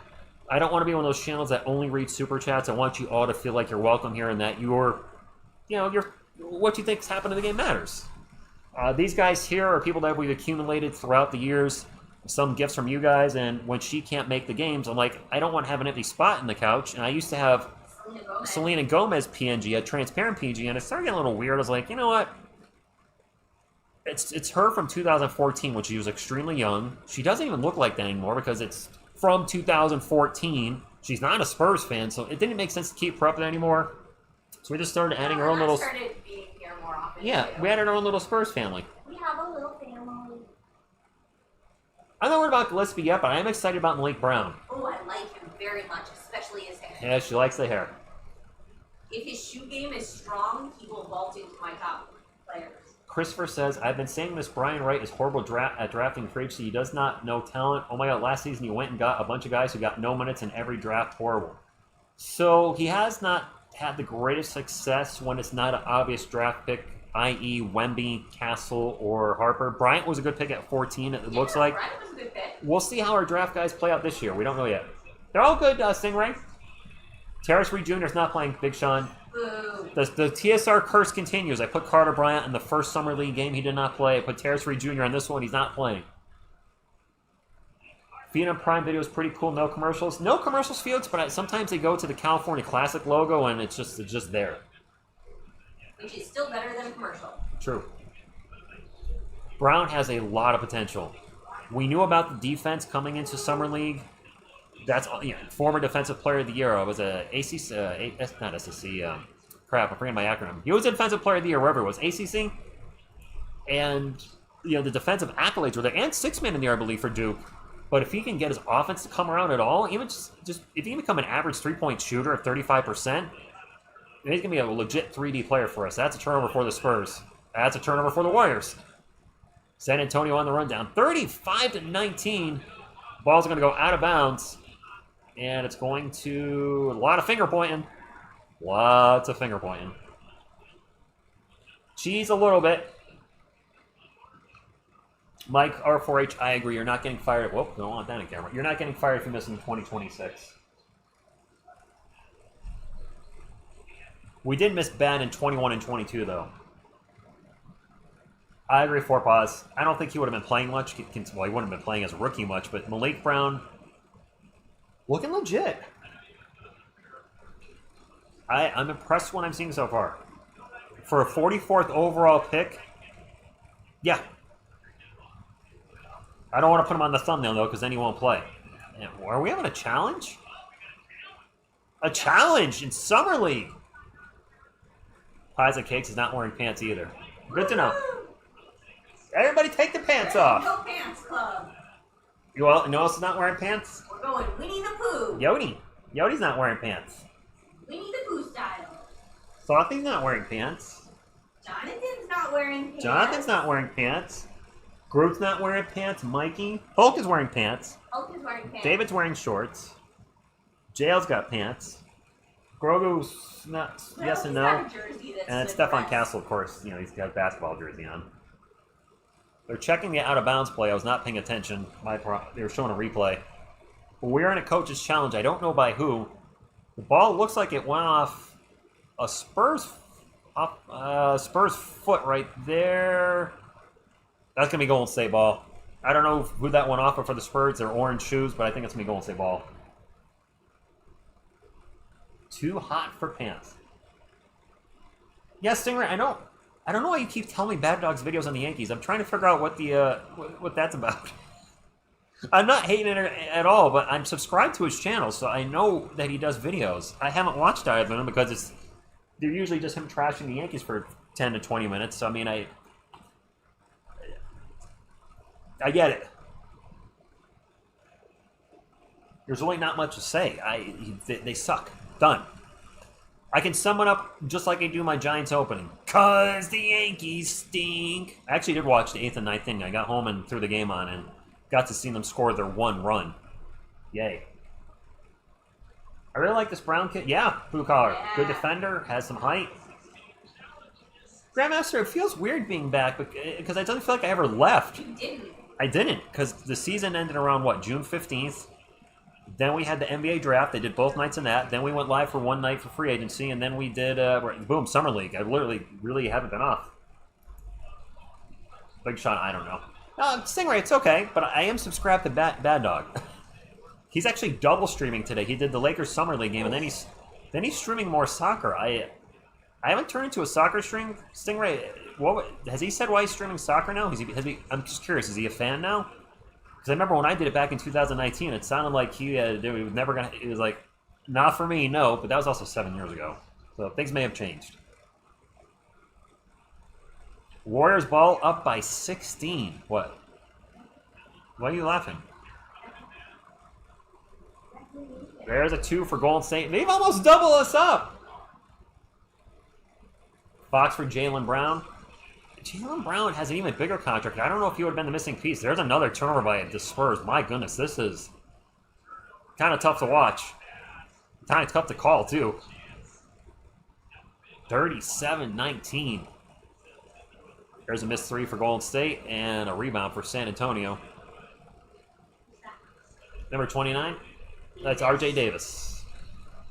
I don't want to be one of those channels that only read super chats. I want you all to feel like you're welcome here and that you're what you think's happened in the game matters. These guys here are people that we've accumulated throughout the years. Some gifts from you guys, and when she can't make the games, I'm like, I don't want to have an empty spot in the couch. And I used to have Selena Gomez PNG, a transparent PNG, and it started getting a little weird. I was like, you know what? It's her from 2014, when she was extremely young. She doesn't even look like that anymore because it's from 2014. She's not a Spurs fan, so it didn't make sense to keep her up there anymore. So we just started adding our own little. Started being here more often. Yeah, too. we added our own little Spurs family. We have a little family. I'm not worried about Gillespie yet, but I am excited about Malik Brown. Oh, I like him very much, especially his hair. Yeah, she likes the hair. If his shoe game is strong, he will vault into my top players. Christopher says, I've been saying this Brian Wright is horrible at drafting free agency. He does not know talent. Oh my God, last season he went and got a bunch of guys who got no minutes in every draft. Horrible. So he has not had the greatest success when it's not an obvious draft pick, i.e. Wemby, Castle, or Harper. Bryant was a good pick at 14, it looks like. Bryant was a good pick. We'll see how our draft guys play out this year. We don't know yet. They're all good, Stingray. Tarris Reed Jr. is not playing, Big Sean. Boo. The TSR curse continues. I put Carter Bryant in the first Summer League game. He did not play. I put Tarris Reed Jr. on this one. He's not playing. Phenom Prime video is pretty cool. No commercials. No commercials, Felix, but sometimes they go to the California Classic logo, and it's just there. Which is still better than a commercial. True. Brown has a lot of potential. We knew about the defense coming into Summer League. That's former Defensive Player of the Year. I was a ACC, not SEC. Crap, I'm forgetting my acronym. He was a Defensive Player of the Year, wherever it was, ACC. And the defensive accolades were there, and six-man in the year, I believe, for Duke. But if he can get his offense to come around at all, even just if he can become an average three-point shooter at 35%, he's going to be a legit 3D player for us. That's a turnover for the Spurs. That's a turnover for the Warriors. San Antonio on the rundown. 35-19. Ball's going to go out of bounds. And it's going to... a lot of finger pointing. Lots of finger pointing. Cheese a little bit. Mike, R4H, I agree. You're not getting fired. Whoop, don't want that in camera. You're not getting fired if you miss in 2026. We did miss Ben in 21 and 22, though. I agree, Four Paws. I don't think he would have been playing much. Well, he wouldn't have been playing as a rookie much, but Malik Brown, looking legit. I'm impressed with what I'm seeing so far. For a 44th overall pick, yeah. I don't want to put him on the thumbnail, though, because then he won't play. Are we having a challenge? A challenge in Summer League. Pies and Cakes is not wearing pants either. Good to know. Everybody take the pants off. No pants club. You know who else is not wearing pants? We're going Winnie the Pooh. Yodi. Yodi's not wearing pants. Winnie the Pooh style. Slothy's not wearing pants. Jonathan's not wearing pants. Jonathan's not wearing pants. Groot's not wearing pants. Mikey. Hulk is wearing pants. Hulk is wearing pants. David's wearing shorts. Jail's got pants. Grogu's not. Well, yes and he's no. got a jersey that's And it's good Stephon press. Castle, of course. He's got a basketball jersey on. They're checking the out of bounds play. I was not paying attention. They were showing a replay. But we're in a coach's challenge. I don't know by who. The ball looks like it went off a Spurs foot right there. That's going to be Golden State ball. I don't know who that went off of for the Spurs. They're orange shoes, but I think it's going to be Golden State ball. Too hot for pants. Yeah, Stingray, I don't know why you keep telling me Bad Dog's videos on the Yankees. I'm trying to figure out what the what that's about. I'm not hating it at all, but I'm subscribed to his channel, so I know that he does videos. I haven't watched either of them because they're usually just him trashing the Yankees for 10 to 20 minutes. So I mean, I get it. There's really not much to say. They suck. Done. I can sum it up just like I do my Giants opening. 'Cause the Yankees stink. I actually did watch the 8th and 9th inning. I got home and threw the game on and got to see them score their one run. Yay. I really like this Brown kid. Yeah, blue collar. Yeah. Good defender. Has some height. Grandmaster, it feels weird being back because I don't feel like I ever left. You didn't. I didn't, because the season ended around, what, June 15th? Then we had the NBA draft. They did both nights in that. Then we went live for one night for free agency, and then we did, boom, Summer League. I literally really haven't been off. Big shot, I don't know. Stingray, it's okay, but I am subscribed to Bad Dog. He's actually double streaming today. He did the Lakers Summer League game, and then he's streaming more soccer. I haven't turned into a soccer stream. Stingray, has he said why he's streaming soccer now? I'm just curious. Is he a fan now? Because I remember when I did it back in 2019, it sounded like he was never gonna. It was like, not for me, no. But that was also 7 years ago, so things may have changed. Warriors ball up by 16. What? Why are you laughing? There's a 2 for Golden State. They've almost doubled us up. Fox for Jaylen Brown. Jaylen Brown has an even bigger contract. I don't know if he would have been the missing piece. There's another turnover by the Spurs. My goodness, this is kind of tough to watch. Kind of tough to call, too. 37-19. There's a missed 3 for Golden State and a rebound for San Antonio. Number 29, that's R.J. Davis.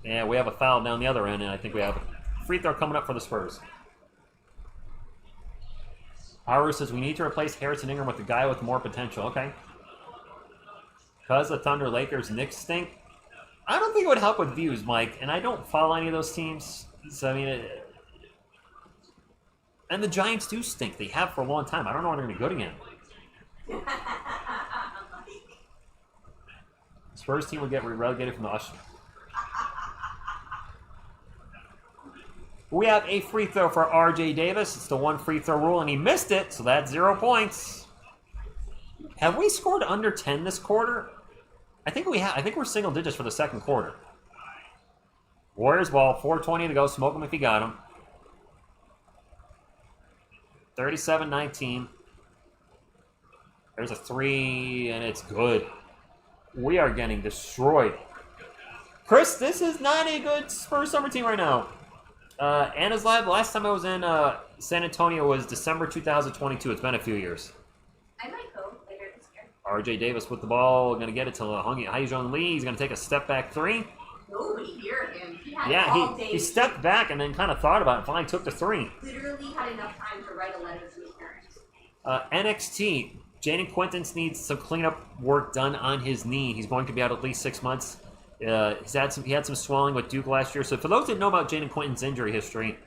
And we have a foul down the other end, and I think we have a free throw coming up for the Spurs. Haru says we need to replace Harrison Ingram with the guy with more potential. Okay. Because the Thunder, Lakers, Knicks stink. I don't think it would help with views, Mike, and I don't follow any of those teams. So, I mean, and the Giants do stink. They have for a long time. I don't know when they're going to be good again. Spurs team will get relegated from the Usher. We have a free throw for R.J. Davis. It's the 1 free throw rule, and he missed it, so that's 0 points. Have we scored under 10 this quarter? I think we have. I think we're single digits for the second quarter. Warriors ball, 4:20 to go. Smoke him if you got him. 37-19. There's a 3, and it's good. We are getting destroyed. Chris, this is not a good Spurs summer team right now. Anna's Live, last time I was in San Antonio was December 2022. It's been a few years. I might go later this year. R.J. Davis with the ball. Going to get it to Haijun Lee. He's going to take a step back 3. Nobody near him. He had Yeah, all day. he stepped back and then kind of thought about it. Finally took the 3. Literally had enough time to write a letter to his parents. NXT, Jaden Quintance needs some cleanup work done on his knee. He's going to be out at least 6 months. He had some swelling with Duke last year. So for those that know about Jaden Quinton's injury history,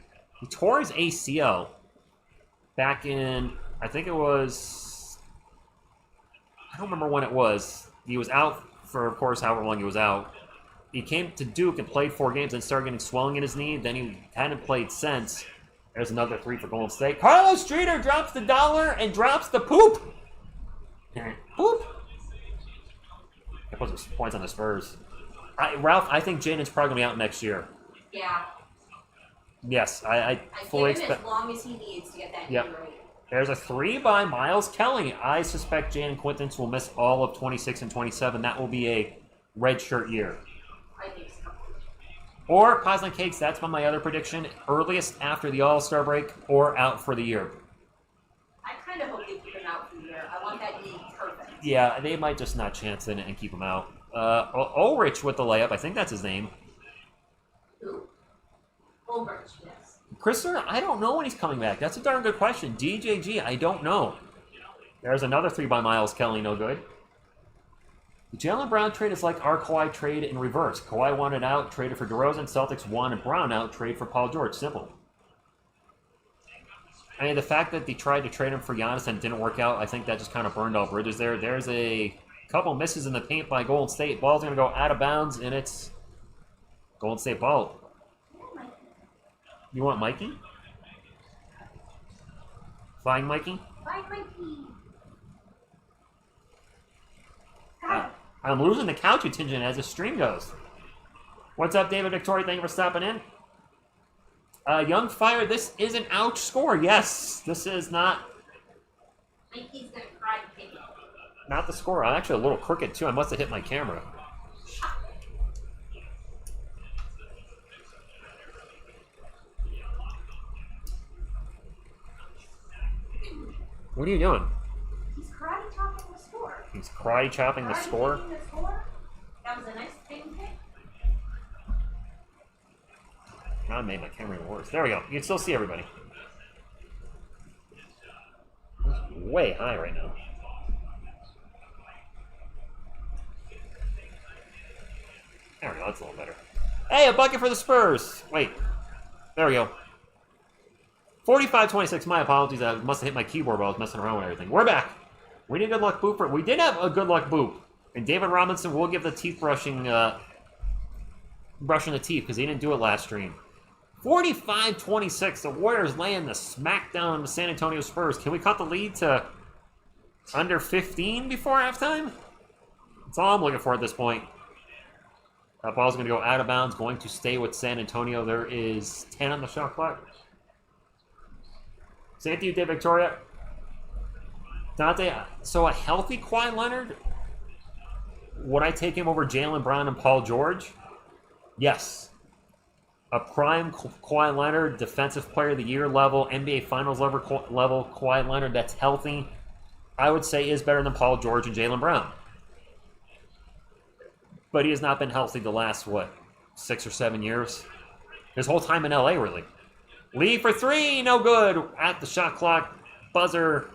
he tore his ACL back in, I think it was, I don't remember when it was. He was out for, of course, however long he was out. He came to Duke and played 4 games and started getting swelling in his knee. Then he hadn't played since. There's another 3 for Golden State. Carlos Streeter drops the dollar and drops the poop. Poop. That puts some points on the Spurs. Ralph, I think Jaden's probably going to be out next year. Yeah. Yes, I fully give him expect. as long as he needs to get that knee Yep. right. There's a 3 by Miles Kelly. I suspect Jaden Quintance will miss all of 26 and 27. That will be a redshirt year. I think so. Or Poslin Cakes, that's my other prediction. Earliest after the All-Star break or out for the year. I kind of hope they keep him out for the year. I want that knee perfect. Yeah, they might just not chance it and keep him out. Ulrich with the layup. I think that's his name. Who? Goldberg, yes. Christopher, I don't know when he's coming back. That's a darn good question. DJG, I don't know. There's another 3 by Miles Kelly, no good. The Jaylen Brown trade is like our Kawhi trade in reverse. Kawhi wanted out, traded for DeRozan. Celtics wanted Brown out, trade for Paul George. Simple. I mean, the fact that they tried to trade him for Giannis and it didn't work out, I think that just kind of burned all bridges there. There's a couple misses in the paint by Golden State. Ball's going to go out of bounds, and it's Golden State ball. You want Mikey? Flying Mikey? Flying Mikey. I'm losing the couch attention as the stream goes. What's up, David Victoria? Thank you for stopping in. Young Fire, this is an ouch score. Yes, this is not. Mikey's gonna cry and kick it. Not the score. I'm actually a little crooked too. I must have hit my camera. What are you doing? He's karate chopping the score. He's karate chopping the score. That was a nice big hit. Now I made my camera even worse. There we go. You can still see everybody. It's way high right now. There we go. That's a little better. Hey, a bucket for the Spurs. Wait. There we go. 45-26. My apologies. I must have hit my keyboard while I was messing around with everything. We're back. We did good luck boop for. We did have a good luck boop. And David Robinson will give the teeth brushing the teeth because he didn't do it last stream. 45-26. The Warriors laying the smackdown on the San Antonio Spurs. Can we cut the lead to under 15 before halftime? That's all I'm looking for at this point. That ball's going to go out of bounds. Going to stay with San Antonio. There is 10 on the shot clock. Same to you, Dave Victoria. Dante, so a healthy Kawhi Leonard, would I take him over Jaylen Brown and Paul George? Yes. A prime Kawhi Leonard, Defensive Player of the Year level, NBA Finals level Kawhi Leonard that's healthy, I would say is better than Paul George and Jaylen Brown. But he has not been healthy the last, 6 or 7 years? His whole time in LA, really. Lead for 3, no good. At the shot clock, buzzer,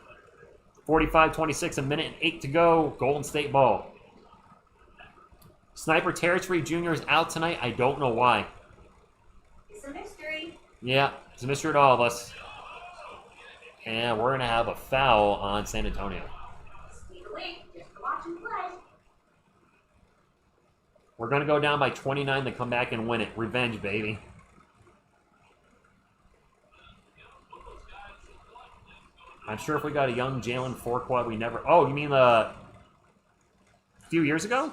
45-26, a minute and 8 to go. Golden State ball. Sniper Tarris Reed Jr. is out tonight. I don't know why. It's a mystery. Yeah, it's a mystery to all of us. And we're going to have a foul on San Antonio. Stay awake just to watch him play. We're going to go down by 29 to come back and win it. Revenge, baby. I'm sure if we got a young Jalen 4 quad, we never... Oh, you mean a few years ago?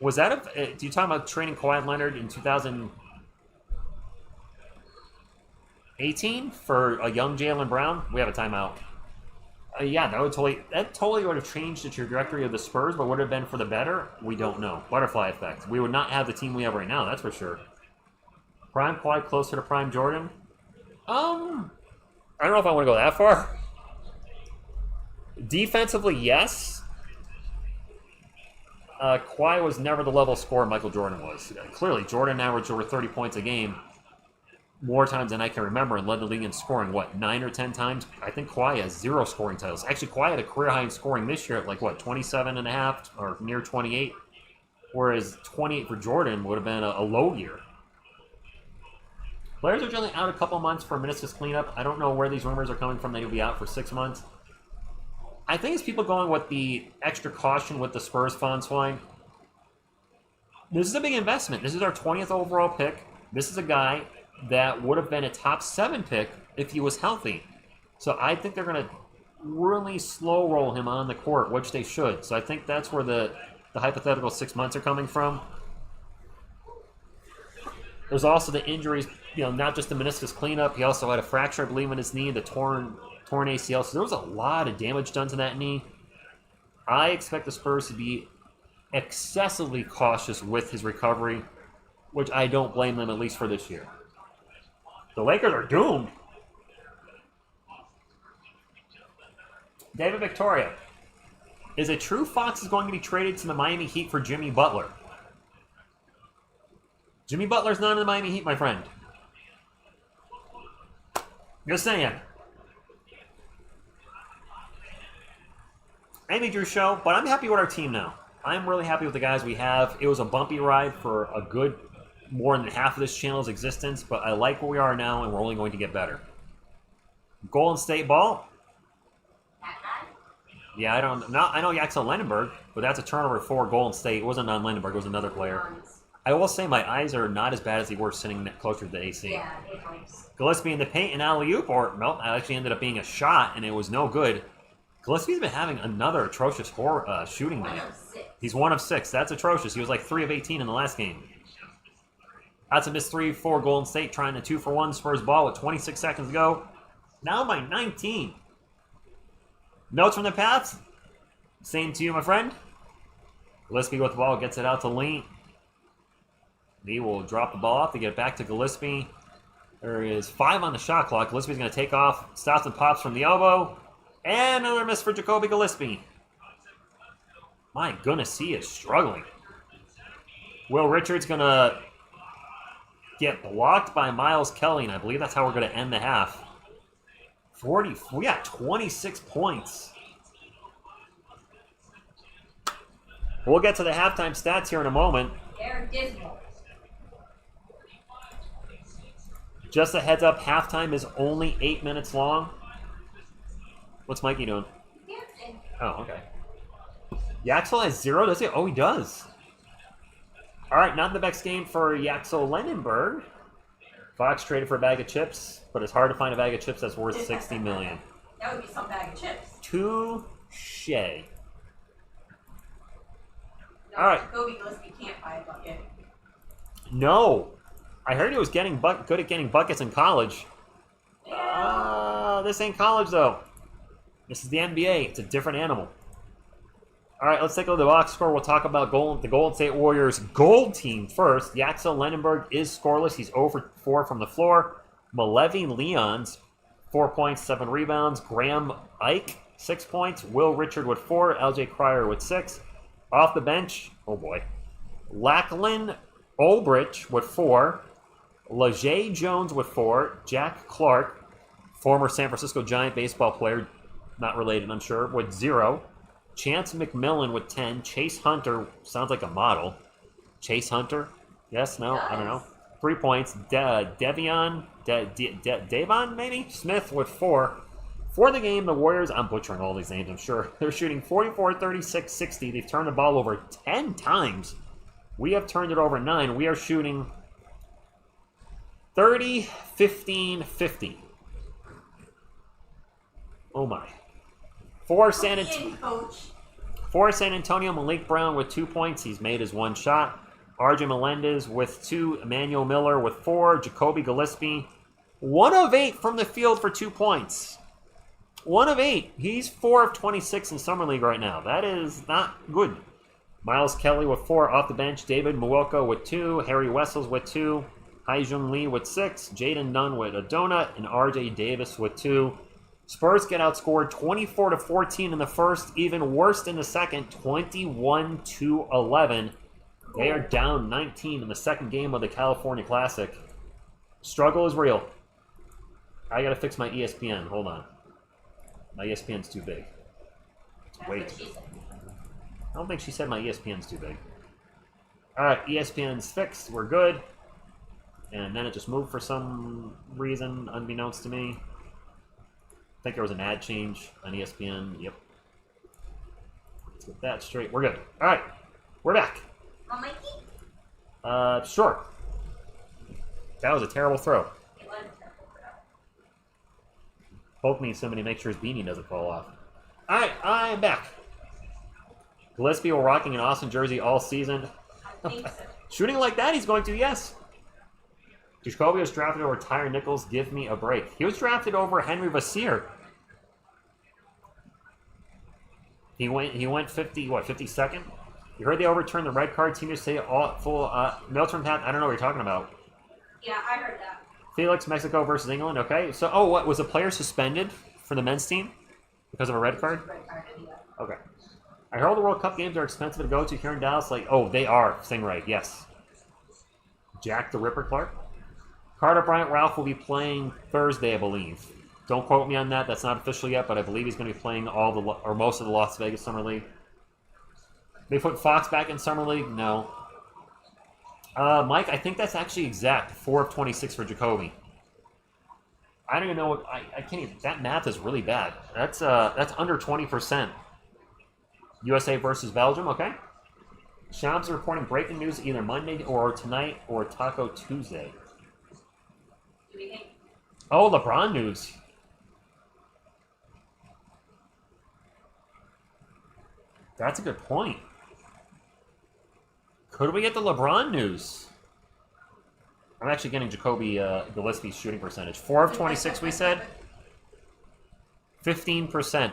Was that a... Do you talk about training Kawhi Leonard in 2018 for a young Jaylen Brown? We have a timeout. Yeah, that totally would have changed the trajectory of the Spurs, but would it have been for the better? We don't know. Butterfly effect. We would not have the team we have right now, that's for sure. Prime Kawhi closer to Prime Jordan? I don't know if I want to go that far. Defensively, yes. Kawhi was never the level scorer Michael Jordan was. Clearly, Jordan averaged over 30 points a game more times than I can remember and led the league in scoring, 9 or 10 times? I think Kawhi has 0 scoring titles. Actually, Kawhi had a career high in scoring this year at 27 and a half or near 28, whereas 28 for Jordan would have been a low year. Players are generally out a couple months for meniscus cleanup. I don't know where these rumors are coming from that he'll be out for 6 months. I think it's people going with the extra caution with the Spurs funds flying. This is a big investment. This is our 20th overall pick. This is a guy that would have been a top 7 pick if he was healthy. So I think they're going to really slow roll him on the court, which they should. So I think that's where the hypothetical 6 months are coming from. There's also the injuries, not just the meniscus cleanup. He also had a fracture, I believe, in his knee, the torn ACL. So there was a lot of damage done to that knee. I expect the Spurs to be excessively cautious with his recovery, which I don't blame them, at least for this year. The Lakers are doomed. David Victoria. Is it true Fox is going to be traded to the Miami Heat for Jimmy Butler? Jimmy Butler's not in the Miami Heat, my friend. Just saying. Amy Drew show, but I'm happy with our team now. I'm really happy with the guys we have. It was a bumpy ride for a good more than half of this channel's existence, but I like where we are now, and we're only going to get better. Golden State ball. Yeah, I know Yaxel Lendeborg, but that's a turnover for Golden State. It wasn't on Lendeborg, it was another player. I will say my eyes are not as bad as they were sitting closer to the AC. Yeah, it helps. Gillespie in the paint and alley-oop, or no, it actually ended up being a shot, and it was no good. Gillespie's been having another atrocious shooting night. He's 1 of 6. That's atrocious. He was like 3 of 18 in the last game. That's a missed 3 for Golden State, trying to 2-for-1 Spurs ball with 26 seconds to go. Now by 19. Notes from the paths? Same to you, my friend. Gillespie with the ball, gets it out to Lee. Lee will drop the ball off to get it back to Gillespie. There is 5 on the shot clock. Gillespie's going to take off. Stops and pops from the elbow. And another miss for Jacoby Gillespie. My goodness, he is struggling. Will Richards going to get blocked by Miles Kelly, and I believe that's how we're going to end the half. We got 26 points. We'll get to the halftime stats here in a moment. They're dismal. Just a heads up, halftime is only 8 minutes long. What's Mikey doing? Dancing. Oh, okay. Yaxel has 0, does he? Oh, he does. All right, not the best game for Yaxel Lendeborg. Fox traded for a bag of chips, but it's hard to find a bag of chips that's worth $60 million. That would be some bag of chips. Touche. No, All right. Jacoby Gillespie can't buy a bucket. No. I heard he was getting good at getting buckets in college. Yeah. This ain't college, though. This is the NBA. It's a different animal. All right, let's take a look at the box score. We'll talk about the Golden State Warriors gold team first. Yaxel Lendeborg is scoreless. He's 0 for 4 from the floor. Malevy Leons, 4 points, 7 rebounds. Graham Ike, 6 points. Will Richard with 4. LJ Cryer with 6. Off the bench, oh boy. Lachlan Olbrich with 4. Leger Jones with 4. Jack Clark, former San Francisco Giant baseball player, not related, I'm sure, with 0. Chance McMillan with 10. Chase Hunter, sounds like a model. Chase Hunter? Yes, no, I don't know. 3 points. Devon, maybe? Smith with 4. For the game, the Warriors, I'm butchering all these names, I'm sure. They're shooting 44, 36, 60. They've turned the ball over 10 times. We have turned it over 9. We are shooting 30, 15, 50. Oh my. For San Antonio, Malik Brown with 2 points. He's made his 1 shot. RJ Melendez with 2. Emmanuel Miller with 4. Jacoby Gillespie, 1 of 8 from the field for 2 points. 1 of 8. He's 4 of 26 in Summer League right now. That is not good. Miles Kelly with 4 off the bench. David Mwoko with 2. Harry Wessels with 2. Haijun Lee with 6. Jaden Nunn with a donut. And RJ Davis with 2. Spurs get outscored 24-14 in the first, even worse in the second, 21-11. They are down 19 in the second game of the California Classic. Struggle is real. I gotta fix my ESPN. Hold on. My ESPN's too big. Wait. I don't think she said my ESPN's too big. Alright, ESPN's fixed. We're good. And then it just moved for some reason, unbeknownst to me. I think there was an ad change on ESPN. Yep. Let's get that straight. We're good. All right. We're back. Mikey? Sure. That was a terrible throw. It was a terrible throw. Both needs somebody to make sure his beanie doesn't fall off. All right. I'm back. Gillespie will rocking an Austin jersey all season. I think so. Shooting like that, he's going to, yes. Jacoby was drafted over Tyre Nichols. Give me a break. He was drafted over Henry Vassir. He went 52nd? You heard they overturned the red card. Team to say all full Milton Pat. I don't know what you're talking about. Yeah, I heard that. Felix, Mexico versus England. Okay. So, what was a player suspended for the men's team because of a red card? Red card, yeah. Okay. I heard all the World Cup games are expensive to go to here in Dallas. They are. Saying right. Yes. Jack the Ripper Clark. Carter Bryant Ralph will be playing Thursday, I believe. Don't quote me on that. That's not official yet, but I believe he's going to be playing all the or most of the Las Vegas Summer League. They put Fox back in Summer League? No. Mike, I think that's actually exact. 4 of 26 for Jacoby. I don't even know what I can't even. That math is really bad. That's under 20%. USA versus Belgium. Okay. Shams reporting breaking news either Monday or tonight or Taco Tuesday. Do we think? Oh, LeBron news. That's a good point. Could we get the LeBron news? I'm actually getting Jacoby Gillespie's shooting percentage. 4 of 26, we said. 15%.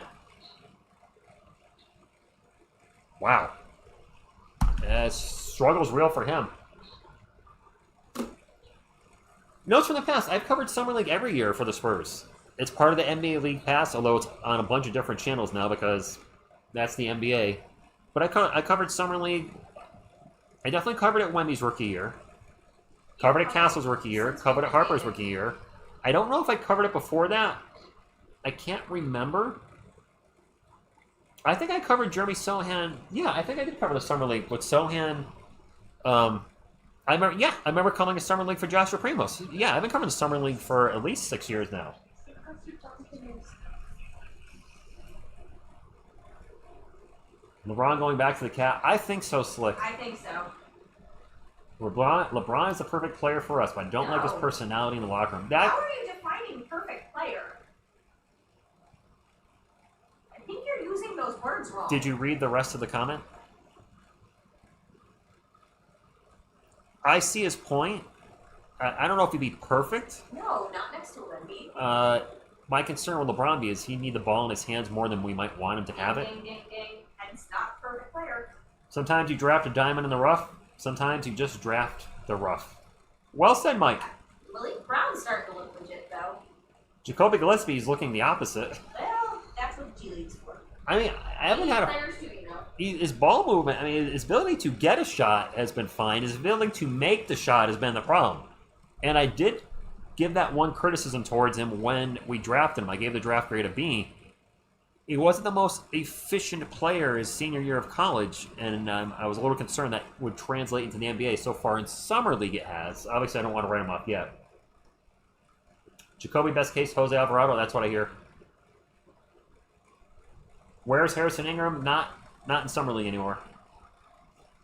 Wow. Struggle's real for him. Notes from the past. I've covered Summer League every year for the Spurs. It's part of the NBA League Pass, although it's on a bunch of different channels now because that's the NBA. But I covered Summer League. I definitely covered it Wemby's rookie year. Covered it Castle's rookie year. Covered it Harper's rookie year. I don't know if I covered it before that. I can't remember. I think I covered Jeremy Sohan. Yeah, I think I did cover the Summer League with Sohan. I remember covering a Summer League for Joshua Primos. Yeah, I've been covering the Summer League for at least 6 years now. LeBron going back to the Cat. I think so, Slick. I think so. LeBron is the perfect player for us, but I don't like his personality in the locker room. How are you defining perfect player? I think you're using those words wrong. Did you read the rest of the comment? I see his point. I don't know if he'd be perfect. No, not next to Wemby. My concern with LeBron is he'd need the ball in his hands more than we might want him to have it. Ding, ding, ding. And it's not perfect player. Sometimes you draft a diamond in the rough. Sometimes you just draft the rough. Well said, Mike. Malik Brown's starting to look legit, though. Jacoby Gillespie is looking the opposite. Well, that's what G League's for. I mean, I haven't had players too, you know. his ball movement. I mean, his ability to get a shot has been fine. His ability to make the shot has been the problem. And I did give that one criticism towards him when we drafted him. I gave the draft grade a B. He wasn't the most efficient player his senior year of college, and I was a little concerned that would translate into the NBA. So far in Summer League it has. Obviously, I don't want to write him off yet. Jacoby, best case, Jose Alvarado. That's what I hear. Where's Harrison Ingram? Not in Summer League anymore.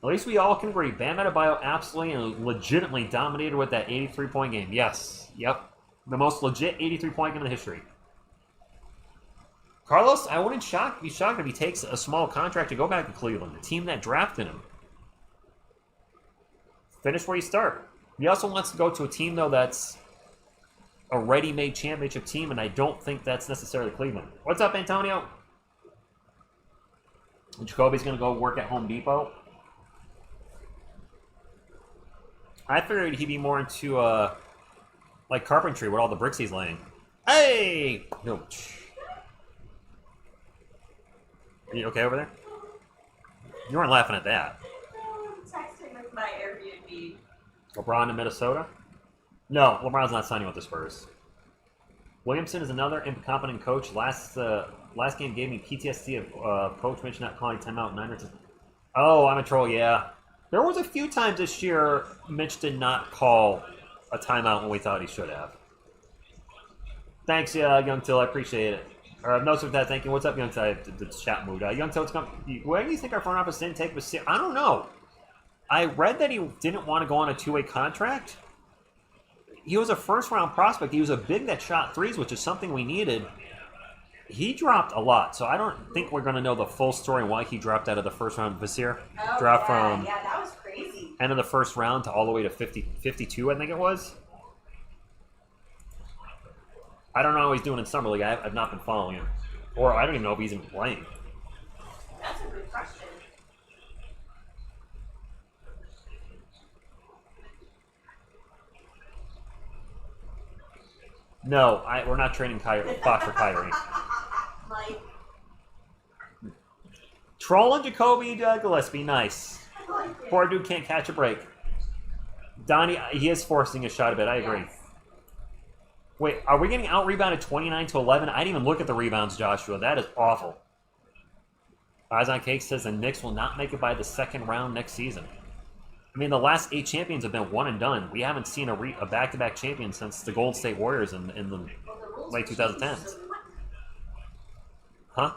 At least we all can agree. Bam Adebayo absolutely and legitimately dominated with that 83-point game. Yes. Yep. The most legit 83-point game in history. Carlos, I wouldn't be shocked if he takes a small contract to go back to Cleveland, the team that drafted him. Finish where you start. He also wants to go to a team, though, that's a ready-made championship team, and I don't think that's necessarily Cleveland. What's up, Antonio? Jacoby's going to go work at Home Depot. I figured he'd be more into, like, carpentry with all the bricks he's laying. Hey! No. Are you okay over there? You weren't laughing at that. No, I'm texting with my Airbnb. LeBron in Minnesota? No, LeBron's not signing with the Spurs. Williamson is another incompetent coach. Last game gave me PTSD of Coach Mitch not calling timeout 9 minutes. Oh, I'm a troll, yeah. There was a few times this year Mitch did not call a timeout when we thought he should have. Thanks, Young Till. I appreciate it. Notes with that, thank you. What's up, Young Till? The chat moved. Young Till, where do you think our front office didn't take the? I don't know. I read that he didn't want to go on a two-way contract. He was a first-round prospect. He was a big that shot threes, which is something we needed. He dropped a lot, so I don't think we're going to know the full story on why he dropped out of the first round. Vasir dropped from that was crazy. End of the first round to all the way to 52, I think it was. I don't know how he's doing in Summer League. I've not been following him. Or I don't even know if he's even playing. That's a good question. No, we're not trading Fox for Kyrie. Like, Trolling Jacoby Gillespie, nice. I like it. Poor dude can't catch a break. Donnie, he is forcing his shot a bit. I agree. Yes. Wait, are we getting out-rebounded 29-11? I didn't even look at the rebounds, Joshua. That is awful. Eyes on Cake says the Knicks will not make it by the second round next season. I mean, the last 8 champions have been one and done. We haven't seen a back-to-back champion since the Golden State Warriors in the late 2010s. Huh?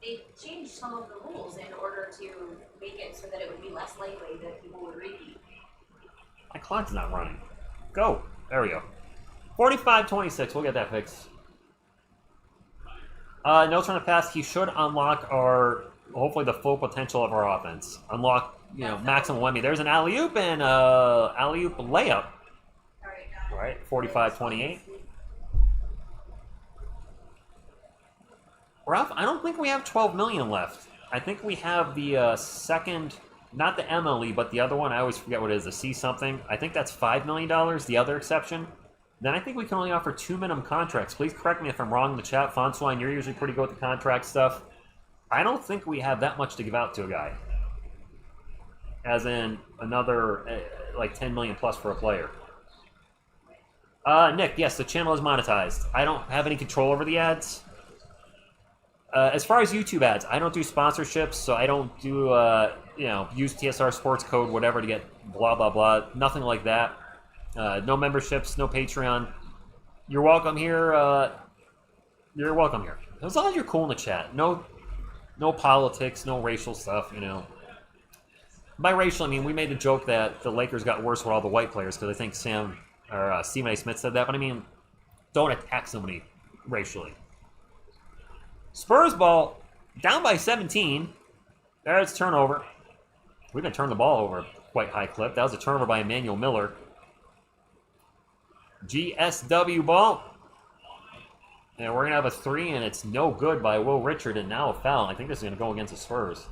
They changed some of the rules in order to make it so that it would be less likely that people would repeat. My clock's not running. Go. There we go. 45-26. We'll get that fixed. Notes from the past. He should unlock hopefully the full potential of our offense. Unlock, maximum Wemby. There's an alley-oop and alley-oop layup. All right, 45-28. Ralph, I don't think we have 12 million left. I think we have the second, not the MLE, but the other one. I always forget what it is, the C something. I think that's $5 million, the other exception. Then I think we can only offer 2 minimum contracts. Please correct me if I'm wrong in the chat. Fonswine, you're usually pretty good with the contract stuff. I don't think we have that much to give out to a guy. As in another, like 10 million plus for a player. Nick, yes, the channel is monetized. I don't have any control over the ads. As far as YouTube ads, I don't do sponsorships, so I don't do, use TSR Sports code, whatever, to get blah, blah, blah. Nothing like that. No memberships, no Patreon. You're welcome here. You're welcome here. As long as you're cool in the chat. No politics, no racial stuff, By racial, I mean, we made the joke that the Lakers got worse with all the white players because I think Stephen A. Smith said that, but I mean, don't attack somebody racially. Spurs ball, down by 17. There's turnover. We've been turning the ball over quite high clip. That was a turnover by Emmanuel Miller. GSW ball. And we're going to have a 3, and it's no good by Will Richard, and now a foul. I think this is going to go against the Spurs.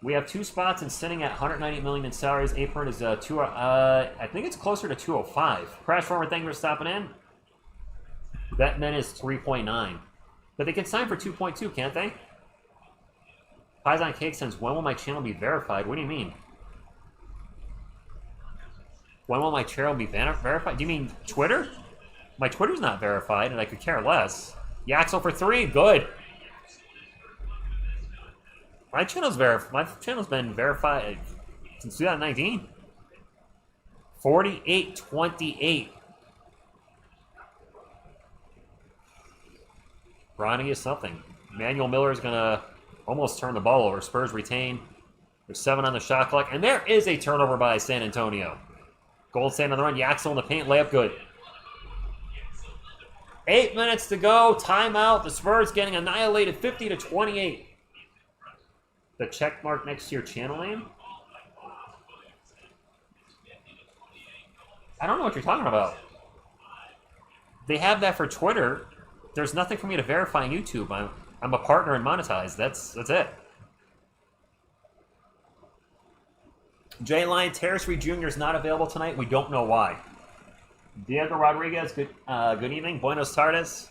We have 2 spots and sitting at $198 million in salaries. Apron is I think it's closer to 205. Crash Farmer, thank you for stopping in. That then is 3.9. But they can sign for 2.2, can't they? Pies on Cake says, when will my channel be verified? What do you mean? When will my channel be verified? Do you mean Twitter? My Twitter's not verified, and I could care less. Yaxel for 3, good. My channel's been verified since 2019. 48-28. Ronnie is something. Emmanuel Miller is going to almost turn the ball over. Spurs retain. There's 7 on the shot clock. And there is a turnover by San Antonio. Gold State on the run. Yaxel in the paint. Layup good. 8 minutes to go. Timeout. The Spurs getting annihilated 50-28. The check mark next to your channel name? I don't know what you're talking about. They have that for Twitter. There's nothing for me to verify on YouTube. I'm a partner and monetized. That's it. Jay Lyon, Tarris Reed Jr. is not available tonight. We don't know why. Diego Rodriguez, good evening. Buenos tardes.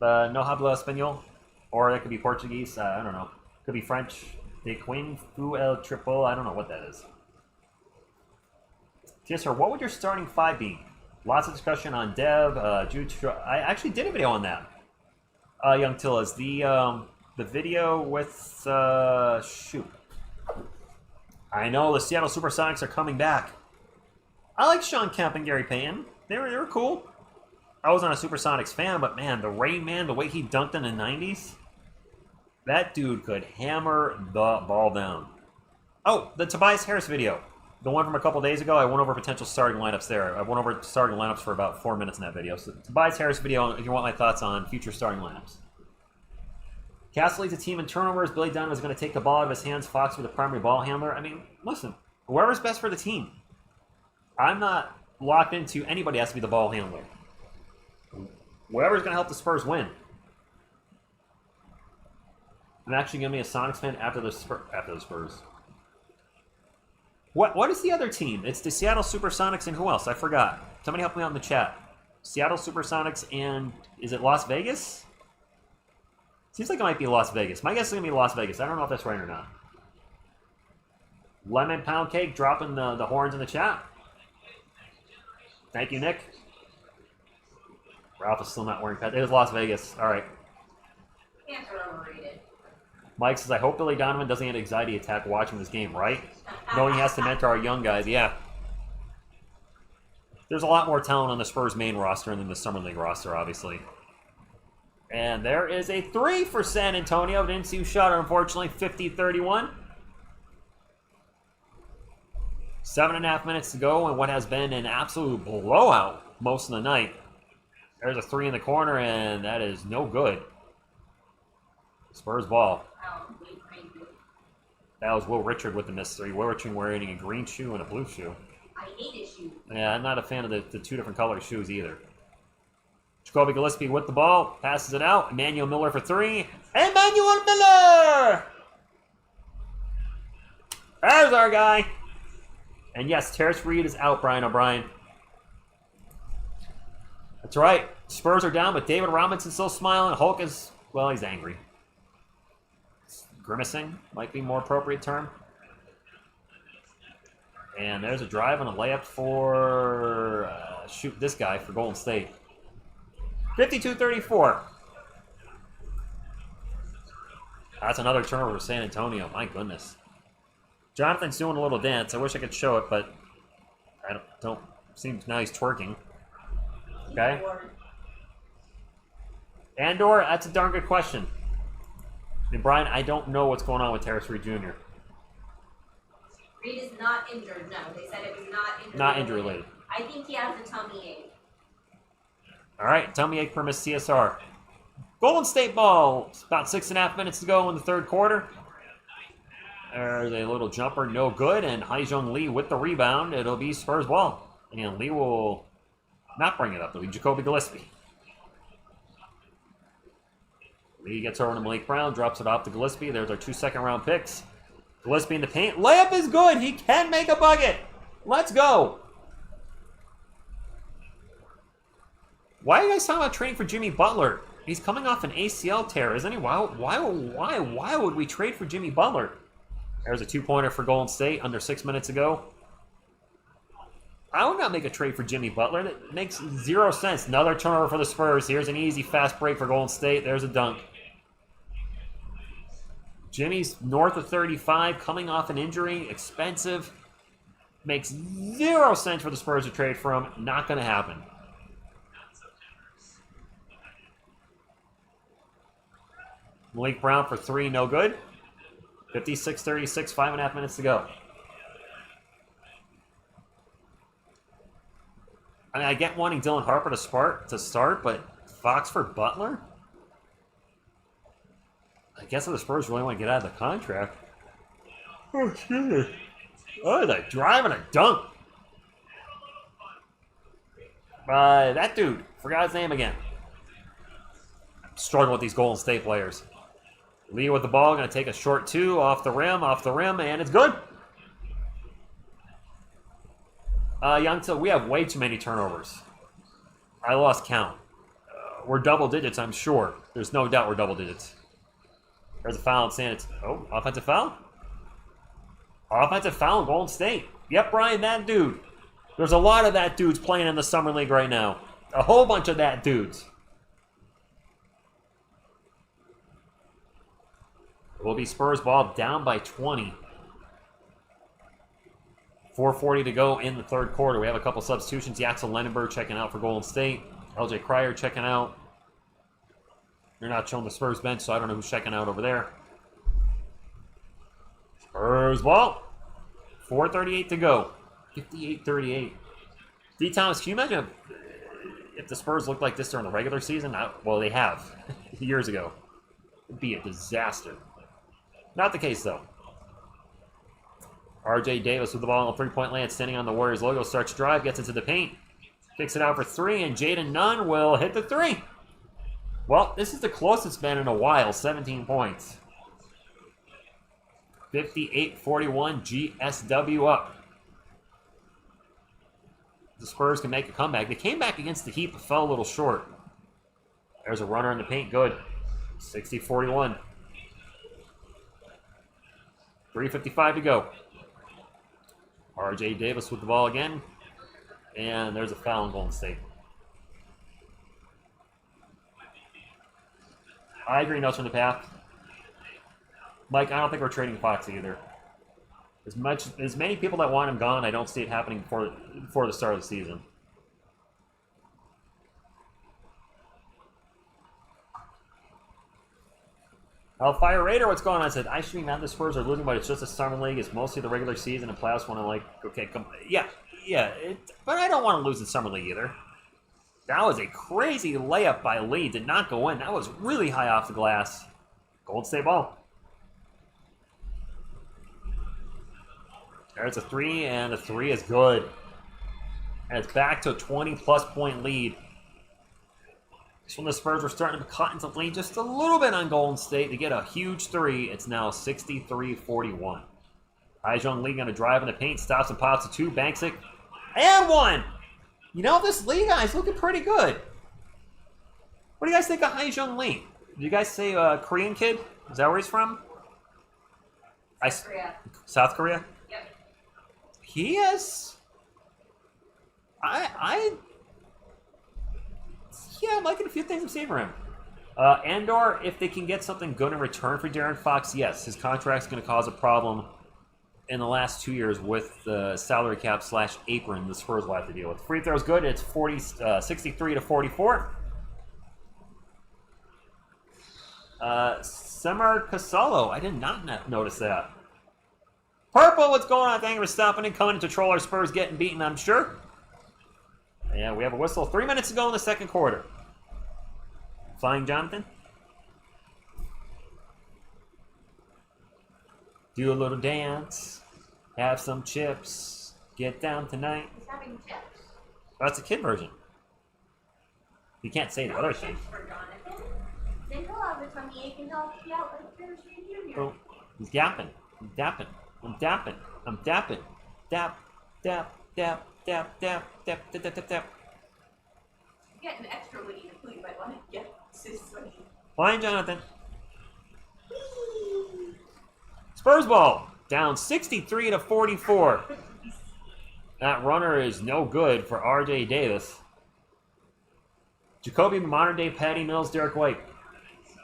No habla español. Or that could be Portuguese. I don't know. Could be French. De Queen Fu El Triple. I don't know what that is. TSR, what would your starting 5 be? Lots of discussion on Dev. Jude. I actually did a video on that. Young Tillas. The video with shoot. I know the Seattle Supersonics are coming back. I like Sean Kemp and Gary Payton. They were cool. I wasn't a Supersonics fan, but man, the Rain Man, the way he dunked in the 90s, that dude could hammer the ball down. Oh, the Tobias Harris video. The one from a couple days ago, I went over potential starting lineups there. I went over starting lineups for about 4 minutes in that video. So Tobias Harris video, if you want my thoughts on future starting lineups. Castle leads the team in turnovers. Billy Dunn is going to take the ball out of his hands. Fox with the primary ball handler. I mean, listen, whoever's best for the team. I'm not locked into anybody has to be the ball handler. Whoever's going to help the Spurs win. I'm actually going to be a Sonics fan after the Spurs. What is the other team? It's the Seattle Supersonics and who else? I forgot. Somebody help me out in the chat. Seattle Supersonics and is it Las Vegas? Seems like it might be Las Vegas. My guess is going to be Las Vegas. I don't know if that's right or not. Lemon Pound Cake dropping the horns in the chat. Thank you, Nick. Ralph is still not wearing pants. It was Las Vegas. All right. Pants are overrated. Mike says, I hope Billy Donovan doesn't get an anxiety attack watching this game, right? Knowing he has to mentor our young guys. Yeah. There's a lot more talent on the Spurs main roster than the Summer League roster, obviously. And there is a 3 for San Antonio. Didn't see who shot it, unfortunately. 50-31. 7.5 minutes to go in what has been an absolute blowout most of the night. There's a 3 in the corner, and that is no good. Spurs ball. That was Will Richard with the missed 3. Will Richard wearing a green shoe and a blue shoe. I hate his shoes. Yeah, I'm not a fan of the 2 different color shoes either. Jacoby Gillespie with the ball, passes it out. Emmanuel Miller for 3. Emmanuel Miller! There's our guy. And yes, Tarris Reed is out, Brian O'Brien. That's right. Spurs are down, but David Robinson's still smiling. Hulk is, well, he's angry. Grimacing might be a more appropriate term. And there's a drive and a layup for, shoot this guy for Golden State. 52-34. That's another turnover for San Antonio. My goodness. Jonathan's doing a little dance. I wish I could show it, but I don't seems now he's twerking. Okay. Andor, that's a darn good question. And Brian, I don't know what's going on with Tarris Reed Jr. Reed is not injured. No, they said it was not injury. Not injury related. I think he has a tummy ache. All right, tummy ache permits TSR. Golden State ball. About 6.5 minutes to go in the third quarter. There's a little jumper, no good, and Haijung Lee with the rebound. It'll be Spurs ball. And Lee will not bring it up. It'll be Jacoby Gillespie. Lee gets over to Malik Brown, drops it off to Gillespie. There's our 2 second-round picks. Gillespie in the paint. Layup is good. He can make a bucket. Let's go. Why are you guys talking about trading for Jimmy Butler? He's coming off an ACL tear, isn't he? Why would we trade for Jimmy Butler? There's a 2-pointer for Golden State under 6 minutes ago. I would not make a trade for Jimmy Butler. That makes 0 sense. Another turnover for the Spurs. Here's an easy, fast break for Golden State. There's a dunk. Jimmy's north of 35, coming off an injury, expensive. Makes 0 sense for the Spurs to trade for him. Not going to happen. Malik Brown for 3, no good. 56-36, 5.5 minutes to go. I mean, I get wanting Dylan Harper to start, but Fox for Butler? I guess if the Spurs really want to get out of the contract. Oh, shit. Oh, the drive and a dunk. That dude. Forgot his name again. I'm struggling with these Golden State players. Lee with the ball, going to take a short 2 off the rim, and it's good. Youngtel, we have way too many turnovers. I lost count. We're double digits, I'm sure. There's no doubt we're double digits. There's a foul in San Antonio. Oh, offensive foul? Offensive foul in Golden State. Yep, Brian, that dude. There's a lot of that dudes playing in the Summer League right now. A whole bunch of that dudes. It will be Spurs ball down by 20. 4:40 to go in the third quarter. We have a couple substitutions. Yaxel Lendeborg checking out for Golden State. LJ Cryer checking out. You're not showing the Spurs bench, so I don't know who's checking out over there. Spurs ball. 4:38 to go. 58-38. D. Thomas, can you imagine if the Spurs looked like this during the regular season? Well, they have years ago. It'd be a disaster. Not the case, though. R.J. Davis with the ball on a 3-point land, standing on the Warriors logo, starts drive, gets into the paint, kicks it out for 3, and Jaden Nunn will hit the 3. Well, this is the closest been in a while, 17 points. 58-41, GSW up. The Spurs can make a comeback. They came back against the Heat, but fell a little short. There's a runner in the paint, good. 60-41. 3:55 to go. R.J. Davis with the ball again. And there's a foul in Golden State. I agree, notes from the path. Mike, I don't think we're trading Fox either. As many people that want him gone, I don't see it happening before the start of the season. Fire Raider, what's going on? I said, I should be mad the Spurs are losing, but it's just a summer league. It's mostly the regular season and playoffs when I'm like, okay, come, yeah. But I don't want to lose in summer league either. That was a crazy layup by Lee. Did not go in. That was really high off the glass. Golden State ball. There's a three, and the three is good. And it's back to a 20-plus point lead. Just when the Spurs were starting to cut into lead just a little bit on Golden State to get a huge three, it's now 63-41. Haijong Lee going to drive in the paint, stops and pops a two, banks it, and one! You know, this Lee guy's looking pretty good. What do you guys think of Haijong Lee? Did you guys say Korean kid? Is that where he's from? South Korea. South Korea? Yep. He is... Yeah, I'm liking a few things I'm seeing from him. Andor, if they can get something good in return for De'Aaron Fox, yes, his contract's going to cause a problem in the last 2 years with the salary cap / apron the Spurs will have to deal with. Free throw's good. It's 63-44. Semar Casalo, I did not notice that. Purple, what's going on? Thank you for stopping and coming to troll our Spurs getting beaten, I'm sure. Yeah, we have a whistle. 3 minutes to go in the second quarter. Flying Jonathan. Do a little dance. Have some chips. Get down tonight. He's having chips. Oh, that's a kid version. You can't say the other thing. For Jonathan. Then he'll have a tummy ache and he'll be out like Tarris Reed Jr. Oh, he's dapping. I'm dapping. I'm dapping. I'm dapping. Dap, dap, dap, dap, dap, dap, dap, dap, dap, dap. You get an extra Winnie the Pooh, you might want to get this Winnie. Flying Jonathan. Spurs ball. Down 63-44. That runner is no good for R.J. Davis. Jacoby, modern day Patty Mills, Derek White.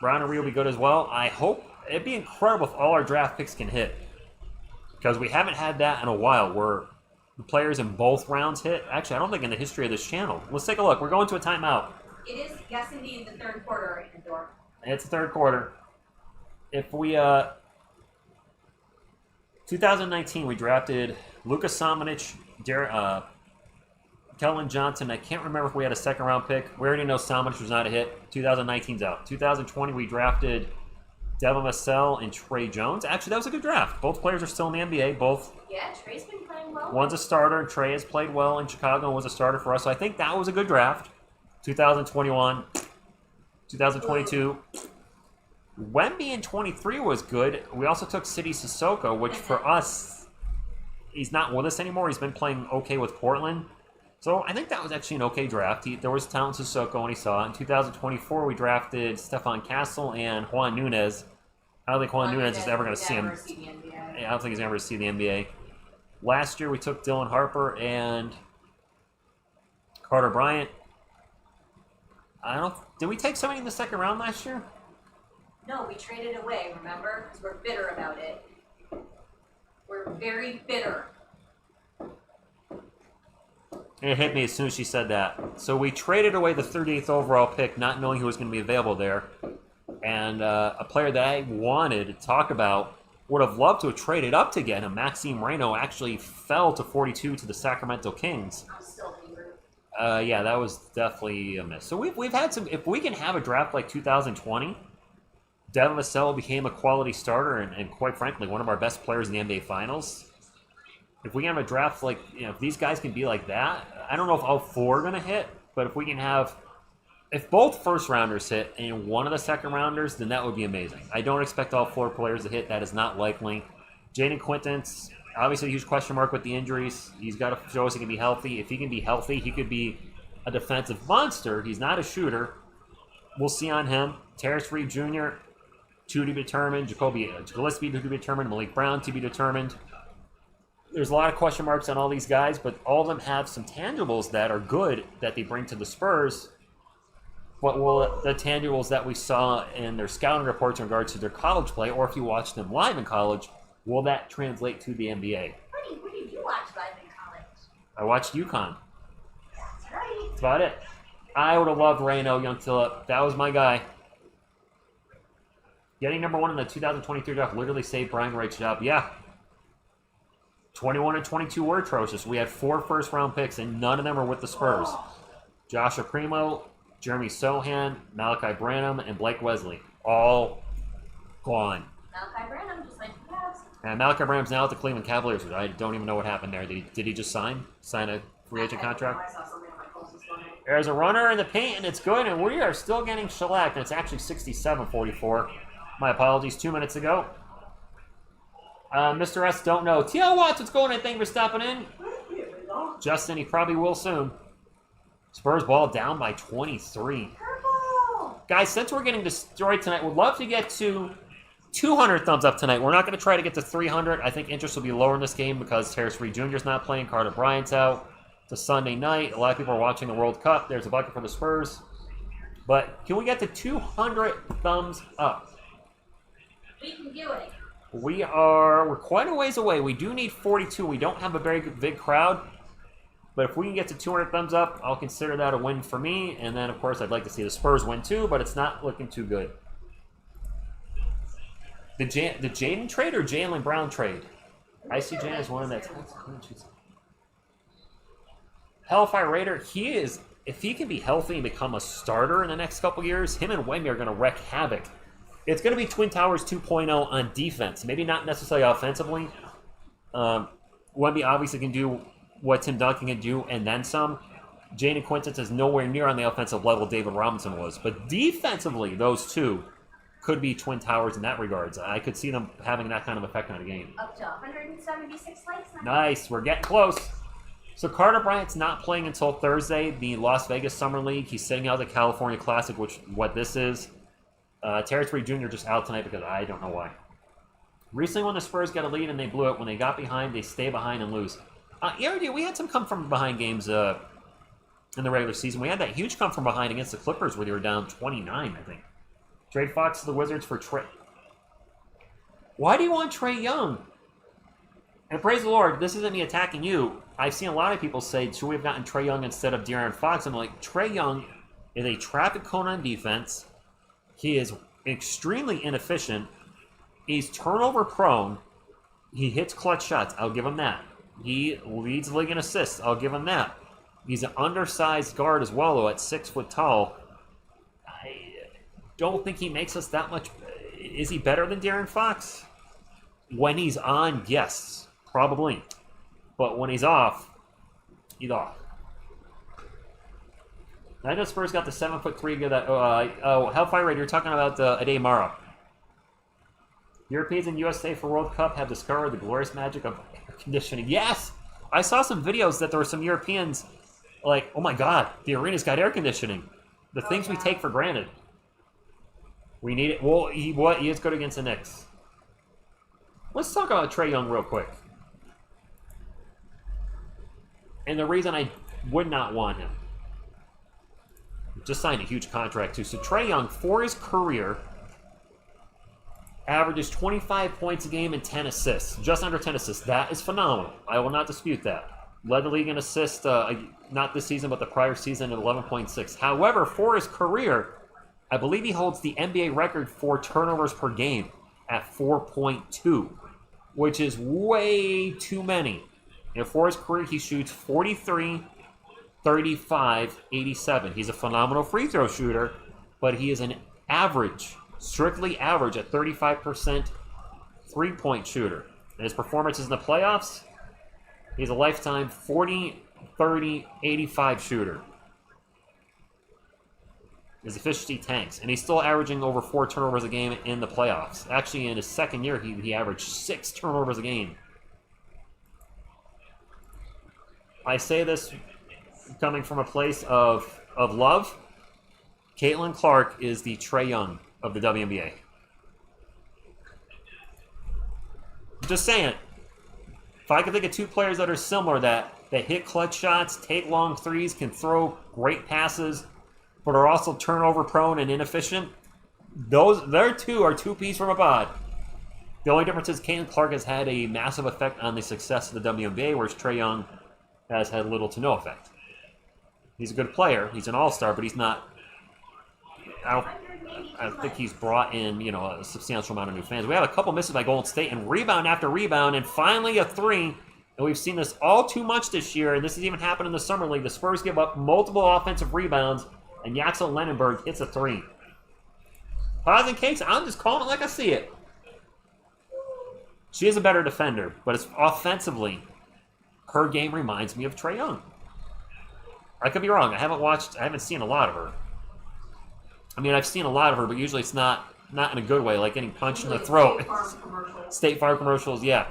Brown and Reed will be good as well. I hope it'd be incredible if all our draft picks can hit. Because we haven't had that in a while where the players in both rounds hit. Actually, I don't think in the history of this channel. Let's take a look. We're going to a timeout. It is, yes indeed, the third quarter in the door. It's the third quarter. If we, 2019, we drafted Luka Samanic, Kellen Johnson. I can't remember if we had a second round pick. We already know Samanic was not a hit. 2019's out. 2020, we drafted Devin Vassell and Trey Jones. Actually, that was a good draft. Both players are still in the NBA. Both. Yeah, Trey's been playing well. One's a starter, and Trey has played well in Chicago and was a starter for us. So I think that was a good draft. 2021, 2022. Wemby in 23 was good. We also took City Sissoko, which for us, he's not with us anymore. He's been playing okay with Portland. So I think that was actually an okay draft. There was talent Sissoko when he saw it. In 2024, we drafted Stefan Castle and Juan Nunez. I don't think Juan Nunez is ever going to see him. I don't think he's ever going to see the NBA. Last year, we took Dylan Harper and Carter Bryant. Did we take somebody in the second round last year? No, we traded away, remember? Because we're bitter about it. We're very bitter. It hit me as soon as she said that. So we traded away the 38th overall pick, not knowing who was going to be available there. And a player that I wanted to talk about, would have loved to have traded up to get him. Maxime Moreno actually fell to 42 to the Sacramento Kings. I'm still angry. Yeah, that was definitely a miss. So we've had some. If we can have a draft like 2020, Devin Vassell became a quality starter and quite frankly one of our best players in the NBA Finals. If we can have a draft like, if these guys can be like that, I don't know if all four are going to hit, but if we can have, if both first rounders hit and one of the second rounders, then that would be amazing. I don't expect all four players to hit. That is not likely. Jaden Quintance, obviously a huge question mark with the injuries. He's got to show us he can be healthy. If he can be healthy, he could be a defensive monster. He's not a shooter. We'll see on him. Tarris Reed Jr., to be determined. Jacoby Gillespie to be determined. Malik Brown to be determined. there's a lot of question marks on all these guys, but all of them have some tangibles that are good that they bring to the Spurs. What will the tangibles that we saw in their scouting reports in regards to their college play, or if you watch them live in college, will that translate to the NBA? What did you watch live in college? I watched UConn. That's right. That's about it. I would have loved Reno Young Tillip. That was my guy. Getting number 1 in the 2023 draft literally saved Brian Wright's job. Yeah. 21 and 22 were atrocious. We had 4 first-round picks, and none of them are with the Spurs. Joshua Primo, Jeremy Sohan, Malachi Branham, and Blake Wesley. All gone. Malachi Branham, just like the Cavs. And Malachi Branham's now at the Cleveland Cavaliers. I don't even know what happened there. Did he just sign a free agent contract? I saw something on my post this morning. There's a runner in the paint, and it's good, and we are still getting shellacked. And it's actually 67-44. My apologies, 2 minutes ago. Mr. S, don't know. TL Watts, what's going on? Thank you for stopping in. Justin, he probably will soon. Spurs ball down by 23. Purple! Guys, since we're getting destroyed tonight, we'd love to get to 200 thumbs up tonight. We're not going to try to get to 300. I think interest will be lower in this game because Tarris Reed Jr. is not playing. Carter Bryant's out. It's a Sunday night. A lot of people are watching the World Cup. There's a bucket for the Spurs. But can we get to 200 thumbs up? We can do it. We're quite a ways away. We do need 42. We don't have a very big crowd. But if we can get to 200 thumbs up, I'll consider that a win for me. And then, of course, I'd like to see the Spurs win too, but it's not looking too good. The Jaden trade or Jaylen Brown trade? I see Jayden as one of that. Hellfire Raider, if he can be healthy and become a starter in the next couple years, him and Wemby are going to wreak havoc. It's going to be Twin Towers 2.0 on defense. Maybe not necessarily offensively. Wemby obviously can do what Tim Duncan can do and then some. Jaden Quinton is nowhere near on the offensive level David Robinson was. But defensively, those two could be Twin Towers in that regards. I could see them having that kind of effect on a game. Up to 176 likes. Nice. We're getting close. So Carter Bryant's not playing until Thursday, the Las Vegas Summer League. He's sitting out the California Classic, what this is. Tarris Reed Jr. just out tonight because I don't know why. Recently when the Spurs got a lead and they blew it, when they got behind, they stay behind and lose. We had some come-from-behind games in the regular season. We had that huge come-from-behind against the Clippers where they were down 29, I think. Trade Fox to the Wizards for Trey. Why do you want Trae Young? And praise the Lord, this isn't me attacking you. I've seen a lot of people say, should we have gotten Trae Young instead of De'Aaron Fox? I'm like, Trae Young is a traffic cone on defense. He is extremely inefficient. He's turnover prone. He hits clutch shots. I'll give him that. He leads the league in assists. I'll give him that. He's an undersized guard as well, though, at 6 foot tall. I don't think he makes us that much. Is he better than De'Aaron Fox? When he's on, yes, probably. But when he's off, he's off. I know Spurs got the 7'3" guy that. Hellfire Raid, you're talking about Ade Mara. Europeans and USA for World Cup have discovered the glorious magic of air conditioning. Yes! I saw some videos that there were some Europeans like, oh my god, the arena's got air conditioning. The things we take for granted. We need it. Well, he is good against the Knicks. Let's talk about Trae Young real quick. And the reason I would not want him. Just signed a huge contract too. So Trae Young, for his career, averages 25 points a game and 10 assists. Just under 10 assists. That is phenomenal. I will not dispute that. Led the league in assists, not this season, but the prior season at 11.6. However, for his career, I believe he holds the NBA record for turnovers per game at 4.2, which is way too many. And for his career, he shoots 43, 35, 87. He's a phenomenal free throw shooter, but he is an average, strictly average at 35% three-point shooter. And his performances in the playoffs, he's a lifetime 40, 30, 85 shooter. His efficiency tanks, and he's still averaging over 4 turnovers a game in the playoffs. Actually, in his second year, he averaged 6 turnovers a game. I say this coming from a place of love. Caitlin Clark is the Trae Young of the WNBA. Just saying. if I could think of two players that are similar that hit clutch shots, take long threes, can throw great passes, but are also turnover prone and inefficient, their two are two peas from a pod. The only difference is Caitlin Clark has had a massive effect on the success of the WNBA, whereas Trae Young has had little to no effect. He's a good player. He's an all-star, but he's not. I don't think he's brought in, a substantial amount of new fans. We have a couple misses by Golden State, and rebound after rebound, and finally a three. And we've seen this all too much this year, and this has even happened in the Summer League. The Spurs give up multiple offensive rebounds, and Yaxel Lendeborg hits a three. Pies and cakes, I'm just calling it like I see it. She is a better defender, but it's offensively, her game reminds me of Trae Young. I could be wrong. I haven't seen a lot of her. I mean, I've seen a lot of her, but usually it's not in a good way, like getting punched in the throat. State Farm commercials, yeah.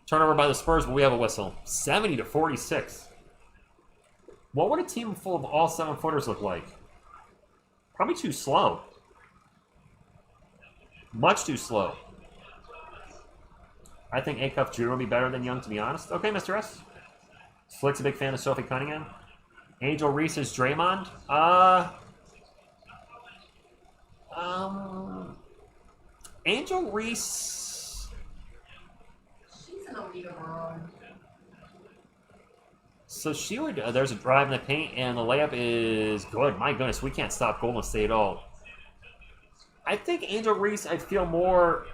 Turnover by the Spurs, but we have a whistle. 70-46. What would a team full of all 7-footers look like? Probably too slow. Much too slow. I think Acuff Jr. would be better than Young, to be honest. Okay, Mr. S. Slick's a big fan of Sophie Cunningham. Angel Reese is Draymond. Angel Reese. She's in a league of her own. So she would. There's a drive in the paint, and the layup is good. My goodness, we can't stop Golden State at all. I think Angel Reese, I feel more.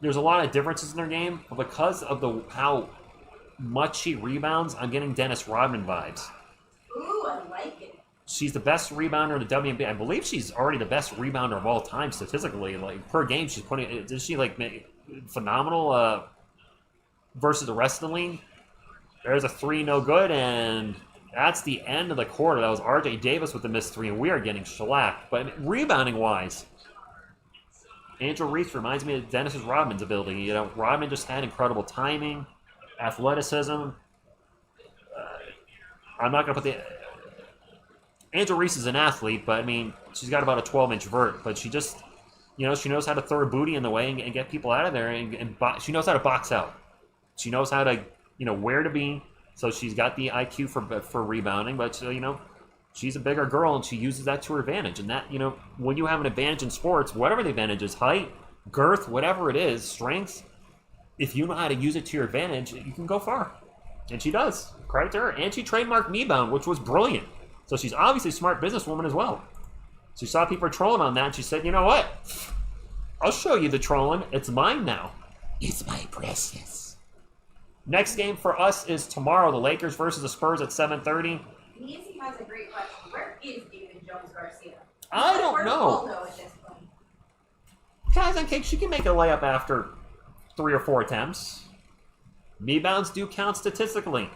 There's a lot of differences in their game, but because of how much she rebounds, I'm getting Dennis Rodman vibes. Ooh, I like it. She's the best rebounder in the WNBA. I believe she's already the best rebounder of all time statistically. Like per game, she's putting. Is she like phenomenal versus the rest of the league? There's a three, no good, and that's the end of the quarter. That was R.J. Davis with the missed three, and we are getting shellacked. But I mean, rebounding wise, Angel Reese reminds me of Dennis Rodman's ability. Rodman just had incredible timing, athleticism. I'm not going to put the. Angel Reese is an athlete, but I mean, she's got about a 12-inch vert, but she just, she knows how to throw her booty in the way and get people out of there, and she knows how to box out. She knows how to, where to be. So she's got the IQ for rebounding, but she's a bigger girl and she uses that to her advantage. And that, when you have an advantage in sports, whatever the advantage is, height, girth, whatever it is, strength, if you know how to use it to your advantage, you can go far. And she does. Credit to her. And she trademarked Kneebound, which was brilliant. So she's obviously a smart businesswoman as well. She saw people trolling on that and she said, you know what? I'll show you the trolling. It's mine now. It's my precious. Next game for us is tomorrow. The Lakers versus the Spurs at 7:30. Nancy has a great question. Where is David Jones-Garcia? I don't know. At this point. Pies on cake, she can make a layup after 3 or 4 attempts. Rebounds do count statistically.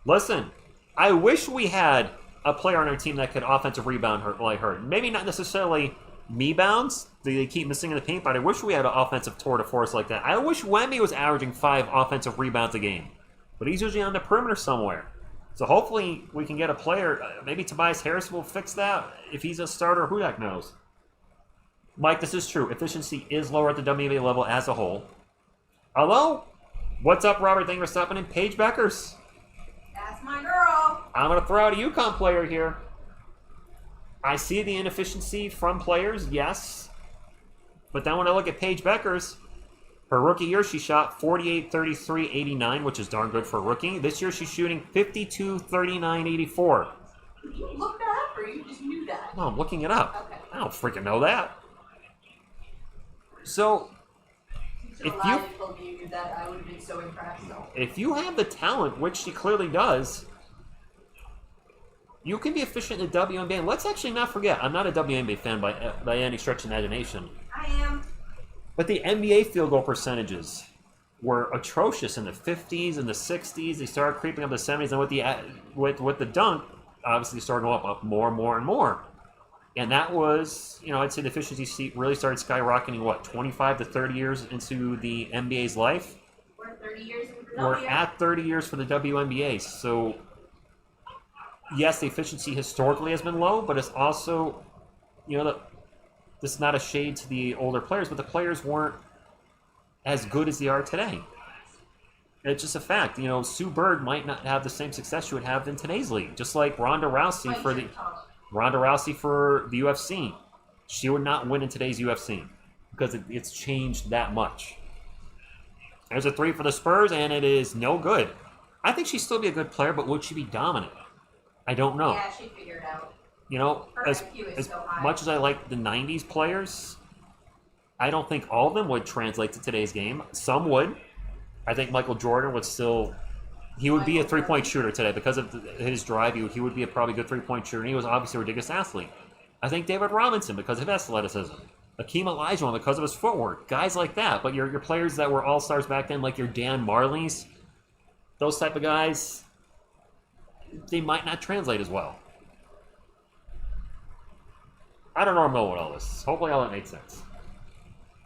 Listen, I wish we had a player on our team that could offensive rebound her like her. Maybe not necessarily rebounds. They keep missing in the paint, but I wish we had an offensive tour de force like that. I wish Wemby was averaging 5 offensive rebounds a game, but he's usually on the perimeter somewhere. So hopefully we can get a player. Maybe Tobias Harris will fix that. If he's a starter, who the heck knows? Mike, this is true. Efficiency is lower at the WNBA level as a whole. Hello? What's up, Robert? Thank you for stopping in. Paige Beckers. That's my girl. I'm going to throw out a UConn player here. I see the inefficiency from players, yes. But then when I look at Paige Beckers, her rookie year, she shot 48, 33, 89, which is darn good for a rookie. This year, she's shooting 52, 39, 84. Did you look that up, or you just knew that? No, I'm looking it up. Okay. I don't freaking know that. So, if you told me you knew that, I would have been so impressed. If you have the talent, which she clearly does, you can be efficient in the WNBA. And let's actually not forget, I'm not a WNBA fan by any stretch of imagination. I am. But the NBA field goal percentages were atrocious in the 50s and the 60s. They started creeping up the 70s, and with the dunk, obviously started going up more and more and more. And that was, I'd say the efficiency really started skyrocketing, 25 to 30 years into the NBA's life? We're 30 years into the We're at 30 years for the WNBA. So, yes, the efficiency historically has been low, but it's also, this is not a shade to the older players, but the players weren't as good as they are today. It's just a fact. You know, Sue Bird might not have the same success she would have in today's league. Just like Ronda Rousey for the UFC. She would not win in today's UFC because it's changed that much. There's a 3 for the Spurs, and it is no good. I think she'd still be a good player, but would she be dominant? I don't know. Yeah, she'd figure it out. You know, Her as IQ is so high. much as I like the 90s players, I don't think all of them would translate to today's game. Some would. I think Michael Jordan would still... He would be a three-point shooter today because of his drive. He would be a probably good three-point shooter, and he was obviously a ridiculous athlete. I think David Robinson because of his athleticism. Akeem Olajuwon because of his footwork. Guys like that. But your players that were all-stars back then, like your Dan Marleys, those type of guys, they might not translate as well. I don't know what all this is. Hopefully all that made sense.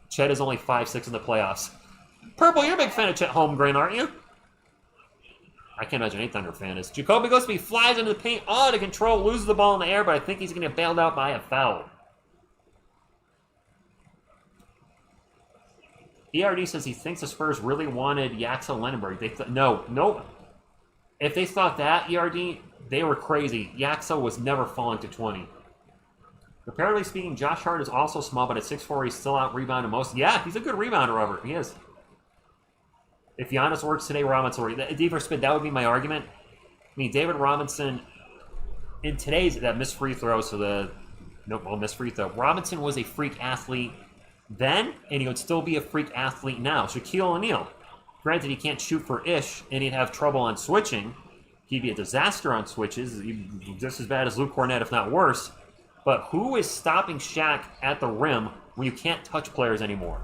Chet is only 5'6" in the playoffs. Purple, you're a big fan of Chet Holmgren, aren't you? I can't imagine any Thunder fan is. Jacoby Gillespie flies into the paint, out of control, loses the ball in the air, but I think he's going to get bailed out by a foul. ERD says he thinks the Spurs really wanted Yaxel Lendeborg. No. If they thought that, ERD, they were crazy. Yaxel was never falling to 20. Comparatively speaking, Josh Hart is also small, but at 6'4", he's still out-rebounding most. Yeah, he's a good rebounder, Robert. He is. If Giannis works today, Robinson works. D for spin, that would be my argument. I mean, David Robinson, in today's, that missed free throw, missed free throw. Robinson was a freak athlete then, and he would still be a freak athlete now. Shaquille O'Neal, granted he can't shoot for ish, and he'd have trouble on switching. He'd be a disaster on switches, just as bad as Luke Cornett, if not worse. But who is stopping Shaq at the rim when you can't touch players anymore?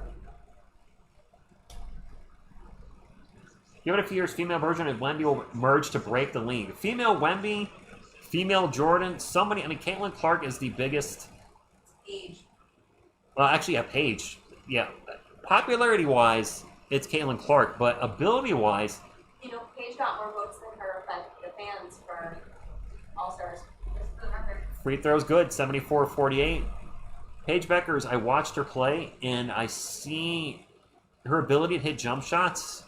Give it a few years, female version of Wemby will merge to break the league. Female Wemby, female Jordan, somebody, I mean, Caitlin Clark is the biggest. Age. Well, actually, Paige. Yeah. Popularity-wise, it's Caitlin Clark, but ability-wise. You know, Paige got more votes than her, but the fans for All-Stars. Just for the record. Free throws good, 74-48. Paige Beckers, I watched her play, and I see her ability to hit jump shots.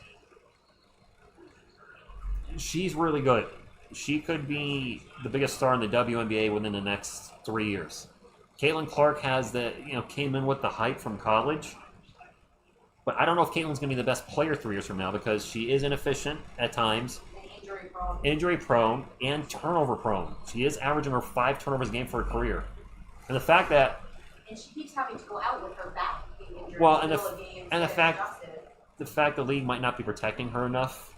She's really good. She could be the biggest star in the WNBA within the next 3 years. Caitlin Clark came in with the hype from college. But I don't know if Caitlin's going to be the best player 3 years from now because she is inefficient at times. Injury prone and turnover prone. She is averaging over 5 turnovers a game for her career. And the fact that... And she keeps having to go out with her back being injured. Well, and the fact the league might not be protecting her enough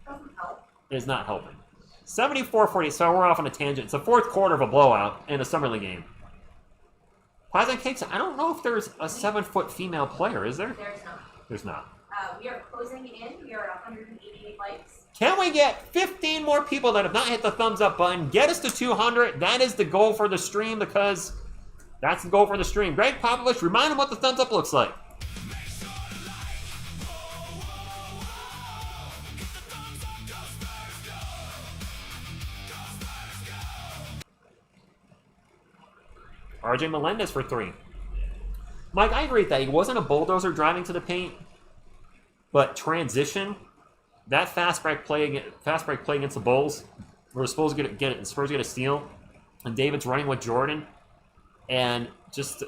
doesn't help. Is not helping. 74-48, so we're off on a tangent. It's the fourth quarter of a blowout in a summer league game. Pies and Cakes, I don't know if there's a 7-foot female player, is there? There's not. There's not. We are closing in. We are at 188 likes. Can we get 15 more people that have not hit the thumbs up button? Get us to 200. That is the goal for the stream because that's the goal for the stream. Greg Popovich, remind them what the thumbs up looks like. RJ Melendez for 3. Mike, I agree with that. He wasn't a bulldozer driving to the paint, but transition, that fast break play against the Bulls, where the Spurs get it, the Spurs get a steal, and David's running with Jordan, and just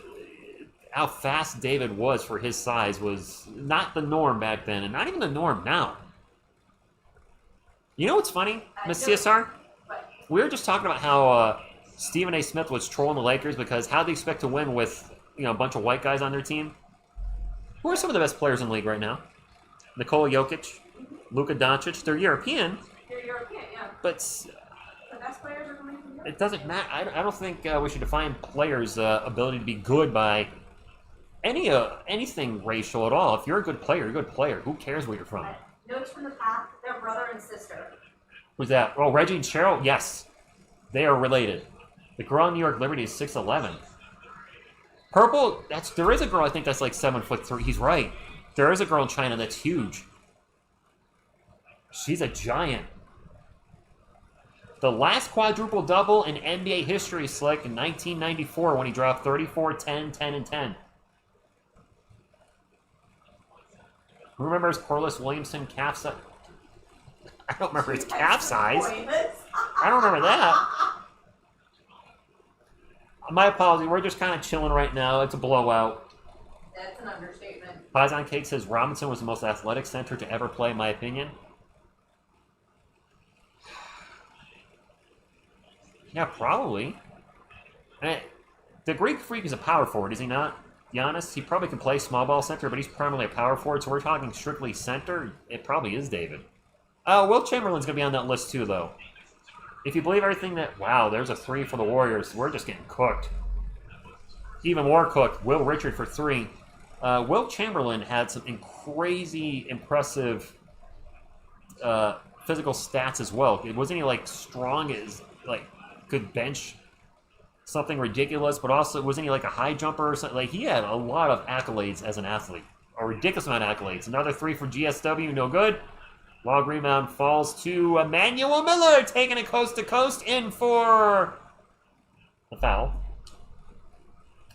how fast David was for his size was not the norm back then, and not even the norm now. You know what's funny, Miss CSR? We were just talking about how Stephen A. Smith was trolling the Lakers because how do they expect to win with a bunch of white guys on their team? Who are some of the best players in the league right now? Nikola Jokic, Luka Doncic. They're European. They're European, yeah. But the best players are coming from Europe. It doesn't matter. I don't think we should define players' ability to be good by anything racial at all. If you're a good player, you're a good player. Who cares where you're from? Notes from the pack, they're brother and sister. Who's that? Oh, Reggie and Cheryl? Yes. They are related. The girl in New York Liberty is 6'11". Purple, there is a girl I think that's like 7'3". He's right. There is a girl in China that's huge. She's a giant. The last quadruple double in NBA history, Slick, in 1994 when he dropped 34, 10, 10, and 10. Who remembers Corliss Williamson calf size? I don't remember his calf size. I don't remember that. My apologies. We're just kind of chilling right now. It's a blowout. That's an understatement. Pies on Cake says Robinson was the most athletic center to ever play, in my opinion. Yeah, probably. The Greek Freak is a power forward, is he not? Giannis, he probably can play small ball center, but he's primarily a power forward, so we're talking strictly center. It probably is David. Will Chamberlain's going to be on that list too, though. If you believe everything that... Wow, there's a 3 for the Warriors. We're just getting cooked. Even more cooked. Will Richard for 3. Will Chamberlain had some crazy, impressive physical stats as well. Wasn't he, like, strong as... like, could bench something ridiculous, but also wasn't he like a high jumper or something? Like, he had a lot of accolades as an athlete, a ridiculous amount of accolades. Another 3 for GSW, no good. Long rebound falls to Emmanuel Miller, taking it coast to coast, in for the foul.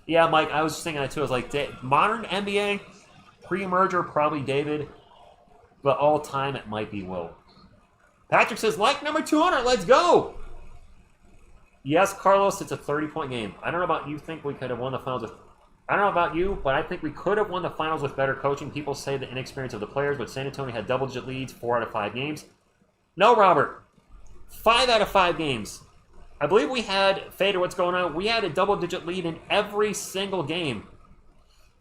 Yeah, Mike, I was just thinking that too. I was like, modern NBA, pre-merger, probably David, but all time it might be Will. Patrick says, like number 200, let's go. Yes, Carlos, it's a 30-point game. I don't know about you, think we could have won the finals with... I don't know about you, but I think we could have won the finals with better coaching. People say the inexperience of the players, but San Antonio had double-digit leads 4 out of 5 games. No, Robert. 5 out of 5 games. I believe we had... Fader, what's going on? We had a double-digit lead in every single game.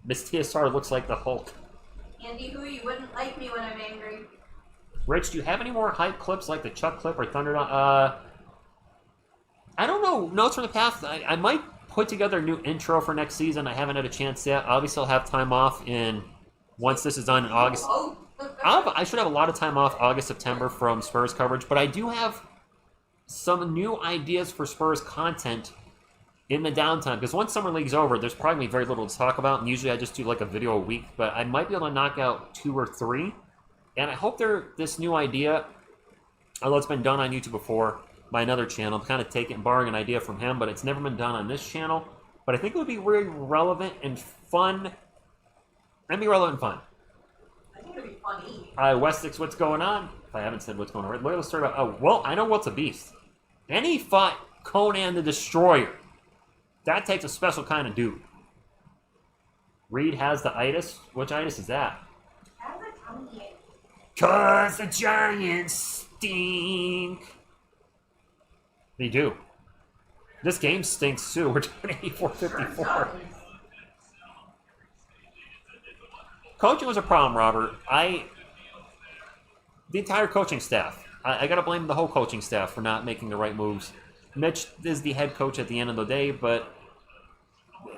Miss TSR looks like the Hulk. Andy, who you wouldn't like me when I'm angry. Rich, do you have any more hype clips like the Chuck clip or Thunder... I don't know. Notes from the past. I might put together a new intro for next season. I haven't had a chance yet. Obviously, I'll have time off once this is done in August. I should have a lot of time off August, September from Spurs coverage, but I do have some new ideas for Spurs content in the downtime, because once Summer League's over, there's probably very little to talk about, and usually I just do like a video a week, but I might be able to knock out 2 or 3, and I hope this new idea, although it's been done on YouTube before, by another channel. I'm kind of borrowing an idea from him, but it's never been done on this channel. But I think it would be really relevant and fun. I think it would be funny. Westix, what's going on? If I haven't said what's going on, look at the story about... Oh, well, I know what's a beast. And he fought Conan the Destroyer. That takes a special kind of dude. Reed has the itis. Which itis is that? How's a tummy ache? 'Cause the Giants stink. They do. This game stinks too. We're doing 84-54. Coaching was a problem, Robert. The entire coaching staff. I got to blame the whole coaching staff for not making the right moves. Mitch is the head coach at the end of the day, but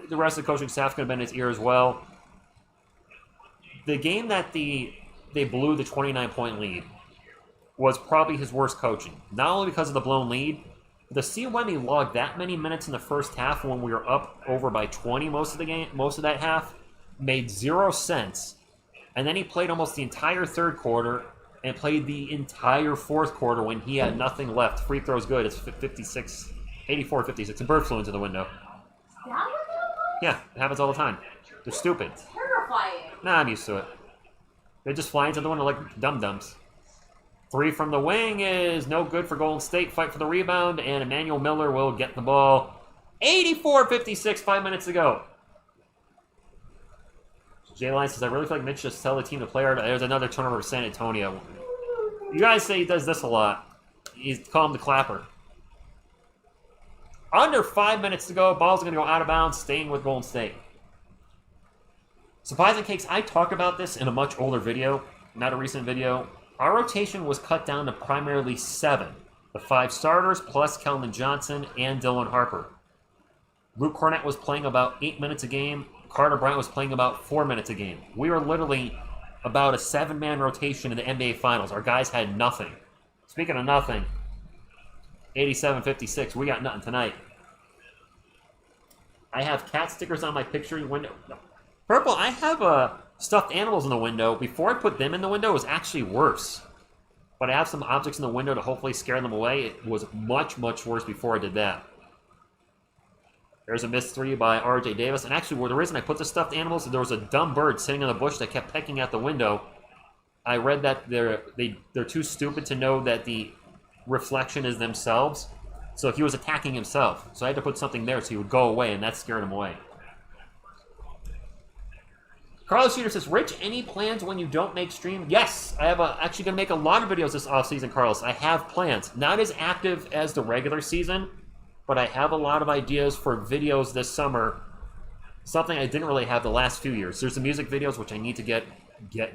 the rest of the coaching staff could have been in his ear as well. The game that they blew the 29-point lead was probably his worst coaching. Not only because of the blown lead, the see when he logged that many minutes in the first half when we were up over by 20 most of that half made 0 sense. And then he played almost the entire third quarter and played the entire fourth quarter when he had nothing left. Free throws good. It's 84-56. A bird flew into the window. Is that what that was? Yeah, it happens all the time. They're stupid. Terrifying. Nah, I'm used to it. They just fly into the window like dum-dums. 3 from the wing is no good for Golden State. Fight for the rebound, and Emmanuel Miller will get the ball. 84-56, 5 minutes to go. Jay Lyons says, I really feel like Mitch just tell the team to play hard. There's another turnover for San Antonio. You guys say he does this a lot. He's called him the clapper. Under 5 minutes to go. Ball's going to go out of bounds, staying with Golden State. So Pies and Cakes, I talked about this in a much older video, not a recent video. Our rotation was cut down to primarily 7. The 5 starters, plus Keldon Johnson and Dylan Harper. Luke Cornett was playing about 8 minutes a game. Carter Bryant was playing about 4 minutes a game. We were literally about a 7-man rotation in the NBA Finals. Our guys had nothing. Speaking of nothing, 87-56, we got nothing tonight. I have cat stickers on my picture window. No. Purple, I have stuffed animals in the window. Before I put them in the window, it was actually worse. But I have some objects in the window to hopefully scare them away. It was much, much worse before I did that. There's a missed 3 by R.J. Davis. And actually, the reason I put the stuffed animals, there was a dumb bird sitting on the bush that kept pecking at the window. I read that they're too stupid to know that the reflection is themselves. So he was attacking himself. So I had to put something there so he would go away, and that scared him away. Carlos Shooter says, Rich, any plans when you don't make stream? Yes, I have actually going to make a lot of videos this offseason, Carlos. I have plans. Not as active as the regular season, but I have a lot of ideas for videos this summer. Something I didn't really have the last few years. There's the music videos, which I need to get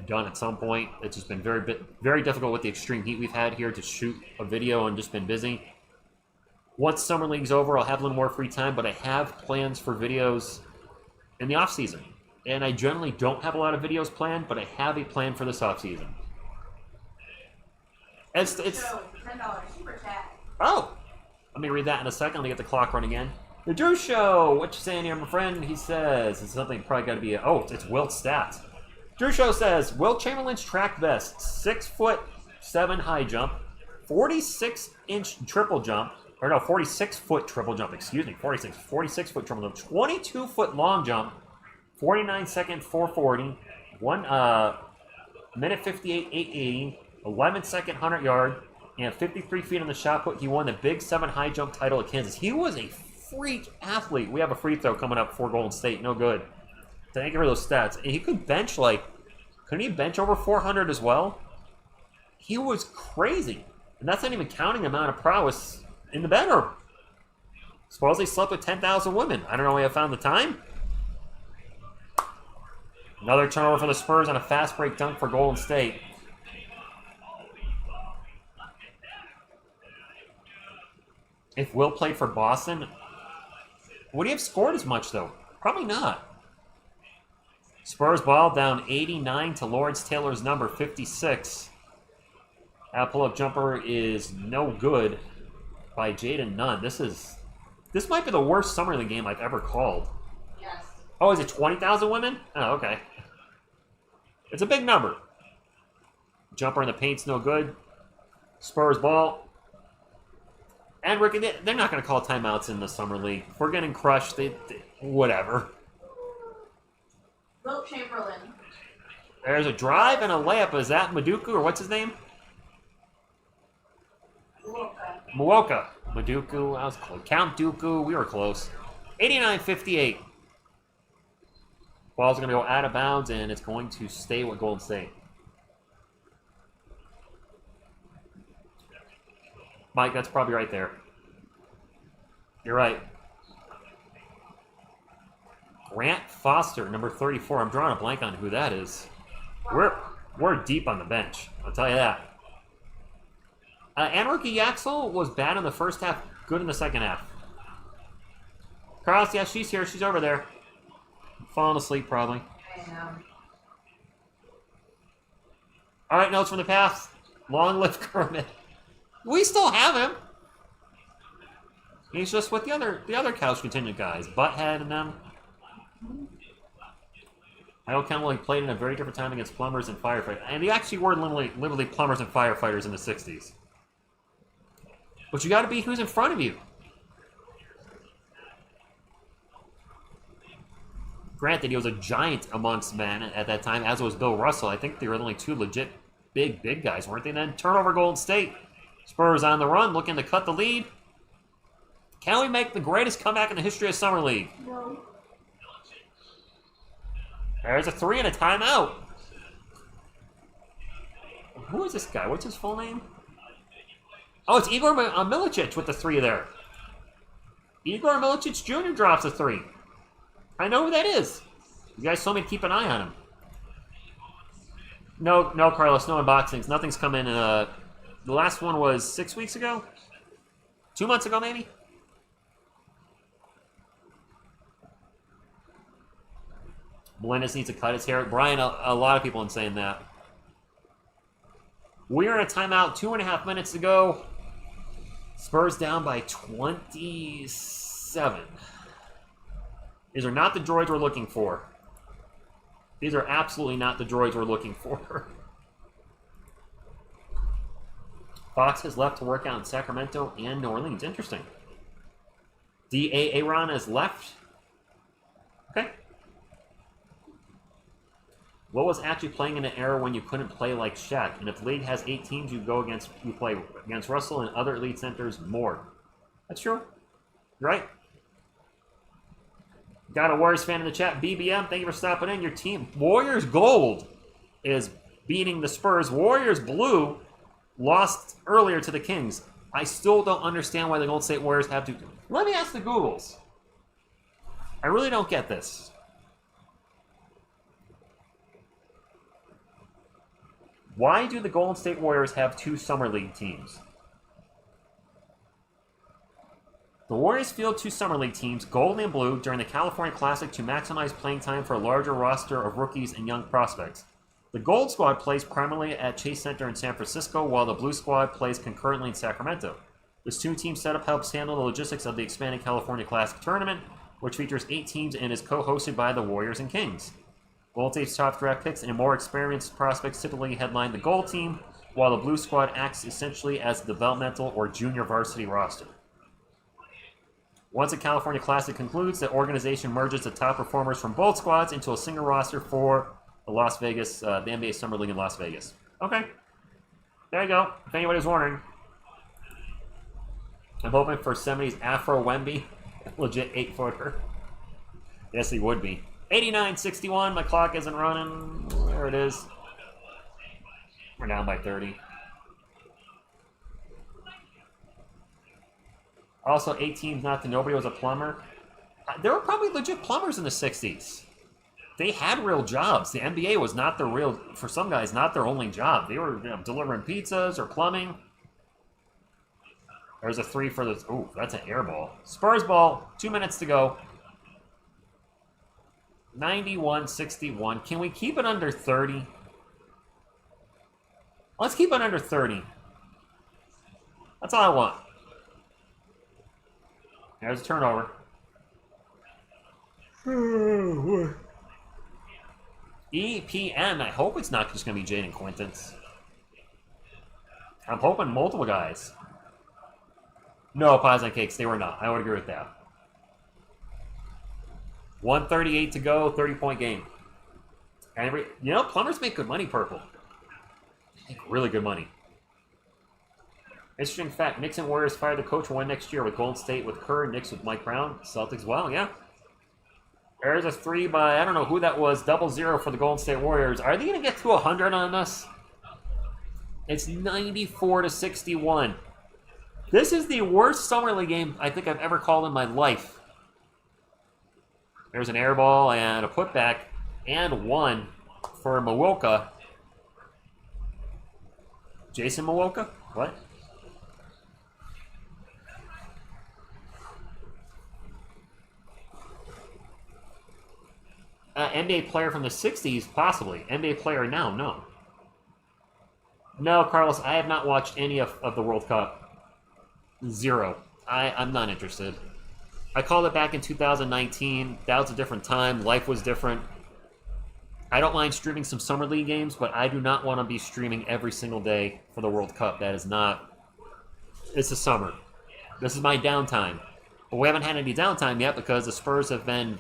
done at some point. It's just been very difficult with the extreme heat we've had here to shoot a video and just been busy. Once Summer League's over, I'll have a little more free time, but I have plans for videos in the offseason. And I generally don't have a lot of videos planned, but I have a plan for this offseason. It's $10 super chat. Oh! Let me read that in a second. Let me get the clock running again. The Drew Show! What you saying here, my friend? He says, it's something probably got to be it's Wilt's stats. Drew Show says, Wilt Chamberlain's track vest, 6'7" high jump, 46-inch triple jump, 46-foot triple jump, excuse me, 46-foot triple jump, 22-foot long jump, 49-second 440, 1 minute 58 880, 11-second 100-yard, and 53 feet on the shot put. He won the Big 7 high jump title at Kansas. He was a freak athlete. We have a free throw coming up for Golden State. No good. Thank you for those stats. And he could bench couldn't he bench over 400 as well? He was crazy. And that's not even counting the amount of prowess in the bedroom. Supposedly slept with 10,000 women. I don't know where I found the time. Another turnover for the Spurs on a fast break dunk for Golden State. If Will played for Boston, would he have scored as much, though? Probably not. Spurs ball down 89 to Lawrence Taylor's number 56. That pull-up jumper is no good by Jaden Nunn. This might be the worst summer league game I've ever called. Yes. Oh, is it 20,000 women? Oh, okay. It's a big number. Jumper in the paint's no good. Spurs ball. And Ricky, they're not going to call timeouts in the summer league. If we're getting crushed, whatever. Wilt Chamberlain. There's a drive and a layup. Is that Maduku or what's his name? Muoka. Maduku. I was close. Count Dooku. We were close. 89-58. Ball's going to go out of bounds, and it's going to stay with Golden State. Mike, that's probably right there. You're right. Grant Foster, number 34. I'm drawing a blank on who that is. We're deep on the bench. I'll tell you that. And rookie Yaxel was bad in the first half, good in the second half. Carlos, yeah, she's here. She's over there. Falling asleep, probably. I know. All right, notes from the past. Long live Kermit. We still have him. He's just with the other couch contingent guys, Butthead and them. I know Ken played in a very different time against plumbers and firefighters, and they actually were literally plumbers and firefighters in the '60s. But you got to be who's in front of you. Granted, he was a giant amongst men at that time, as was Bill Russell. I think they were the only two legit big guys, weren't they? Then turnover, Golden State. Spurs on the run, looking to cut the lead. Can we make the greatest comeback in the history of Summer League? No. There's a three and a timeout. Who is this guy? What's his full name? Oh, it's Igor Milicic with the three there. Igor Milicic Jr. drops a three. I know who that is. You guys told me to keep an eye on him. No, Carlos, no unboxings. Nothing's come in. The last one was 6 weeks ago? 2 months ago, maybe? Melendez needs to cut his hair. Brian, a lot of people have been saying that. We're in a timeout. 2.5 minutes to go. Spurs down by 27. These are not the droids we're looking for. These are absolutely not the droids we're looking for. Fox has left to work out in Sacramento and New Orleans. Interesting. D.A. Aaron has left. Okay. What was actually playing in an era when you couldn't play like Shaq? And if the league has 8 teams, you play against Russell and other elite centers more. That's true. You're right. Got a Warriors fan in the chat. BBM, thank you for stopping in. Your team, Warriors Gold, is beating the Spurs. Warriors Blue lost earlier to the Kings. I still don't understand why the Golden State Warriors have to. Let me ask the Googles. I really don't get this. Why do the Golden State Warriors have 2 Summer League teams? The Warriors field 2 Summer League teams, gold and blue, during the California Classic to maximize playing time for a larger roster of rookies and young prospects. The Gold Squad plays primarily at Chase Center in San Francisco, while the Blue Squad plays concurrently in Sacramento. This 2-team setup helps handle the logistics of the expanding California Classic tournament, which features 8 teams and is co-hosted by the Warriors and Kings. Golden State's top draft picks and more experienced prospects typically headline the Gold team, while the Blue Squad acts essentially as a developmental or junior varsity roster. Once the California Classic concludes, the organization merges the top performers from both squads into a single roster for the NBA Summer League in Las Vegas. Okay. There you go. If anybody's wondering. I'm hoping for 70s Afro Wemby. Legit 8-footer. Yes, he would be. 89-61. My clock isn't running. There it is. We're down by 30. Also, 8 teams, not that nobody was a plumber. There were probably legit plumbers in the 60s. They had real jobs. The NBA was not their real, for some guys, not their only job. They were delivering pizzas or plumbing. There's a 3 for the, ooh, that's an air ball. Spurs ball, 2 minutes to go. 91-61. Can we keep it under 30? Let's keep it under 30. That's all I want. There's a turnover. EPN, I hope it's not just going to be Jaden Quintans. I'm hoping multiple guys. No, pies and cakes, they were not. I would agree with that. 138 to go, 30-point game. And plumbers make good money, Purple. They make really good money. Interesting fact, Knicks and Warriors fired the coach one next year with Golden State with Kerr, Knicks with Mike Brown, Celtics, well, yeah. There's a 3 by, I don't know who that was, 0-0 for the Golden State Warriors. Are they going to get to 100 on us? It's 94-61. This is the worst Summer League game I think I've ever called in my life. There's an air ball and a putback and 1 for Milwaukee. Jason Milwaukee? What? NBA player from the 60s, possibly. NBA player now, no. No, Carlos, I have not watched any of the World Cup. 0. I'm not interested. I called it back in 2019. That was a different time. Life was different. I don't mind streaming some Summer League games, but I do not want to be streaming every single day for the World Cup. That is not... It's the summer. This is my downtime. But we haven't had any downtime yet because the Spurs have been...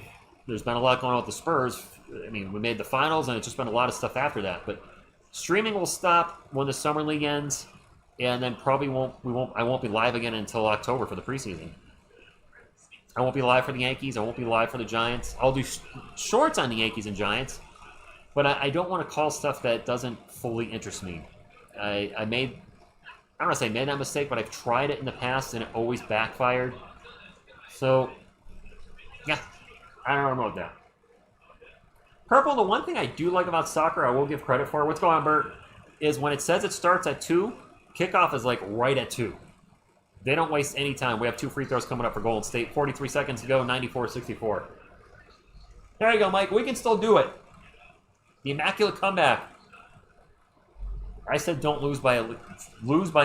There's been a lot going on with the Spurs. I mean, we made the finals, and it's just been a lot of stuff after that. But streaming will stop when the Summer League ends, and then probably I won't be live again until October for the preseason. I won't be live for the Yankees. I won't be live for the Giants. I'll do shorts on the Yankees and Giants, but I don't want to call stuff that doesn't fully interest me. I don't want to say made that mistake, but I've tried it in the past, and it always backfired. So, yeah. I don't know about that. Purple, the one thing I do like about soccer, I will give credit for, what's going on, Bert, is when it says it starts at 2, kickoff is like right at 2. They don't waste any time. We have 2 free throws coming up for Golden State. 43 seconds to go, 94-64. There you go, Mike. We can still do it. The immaculate comeback. I said don't lose by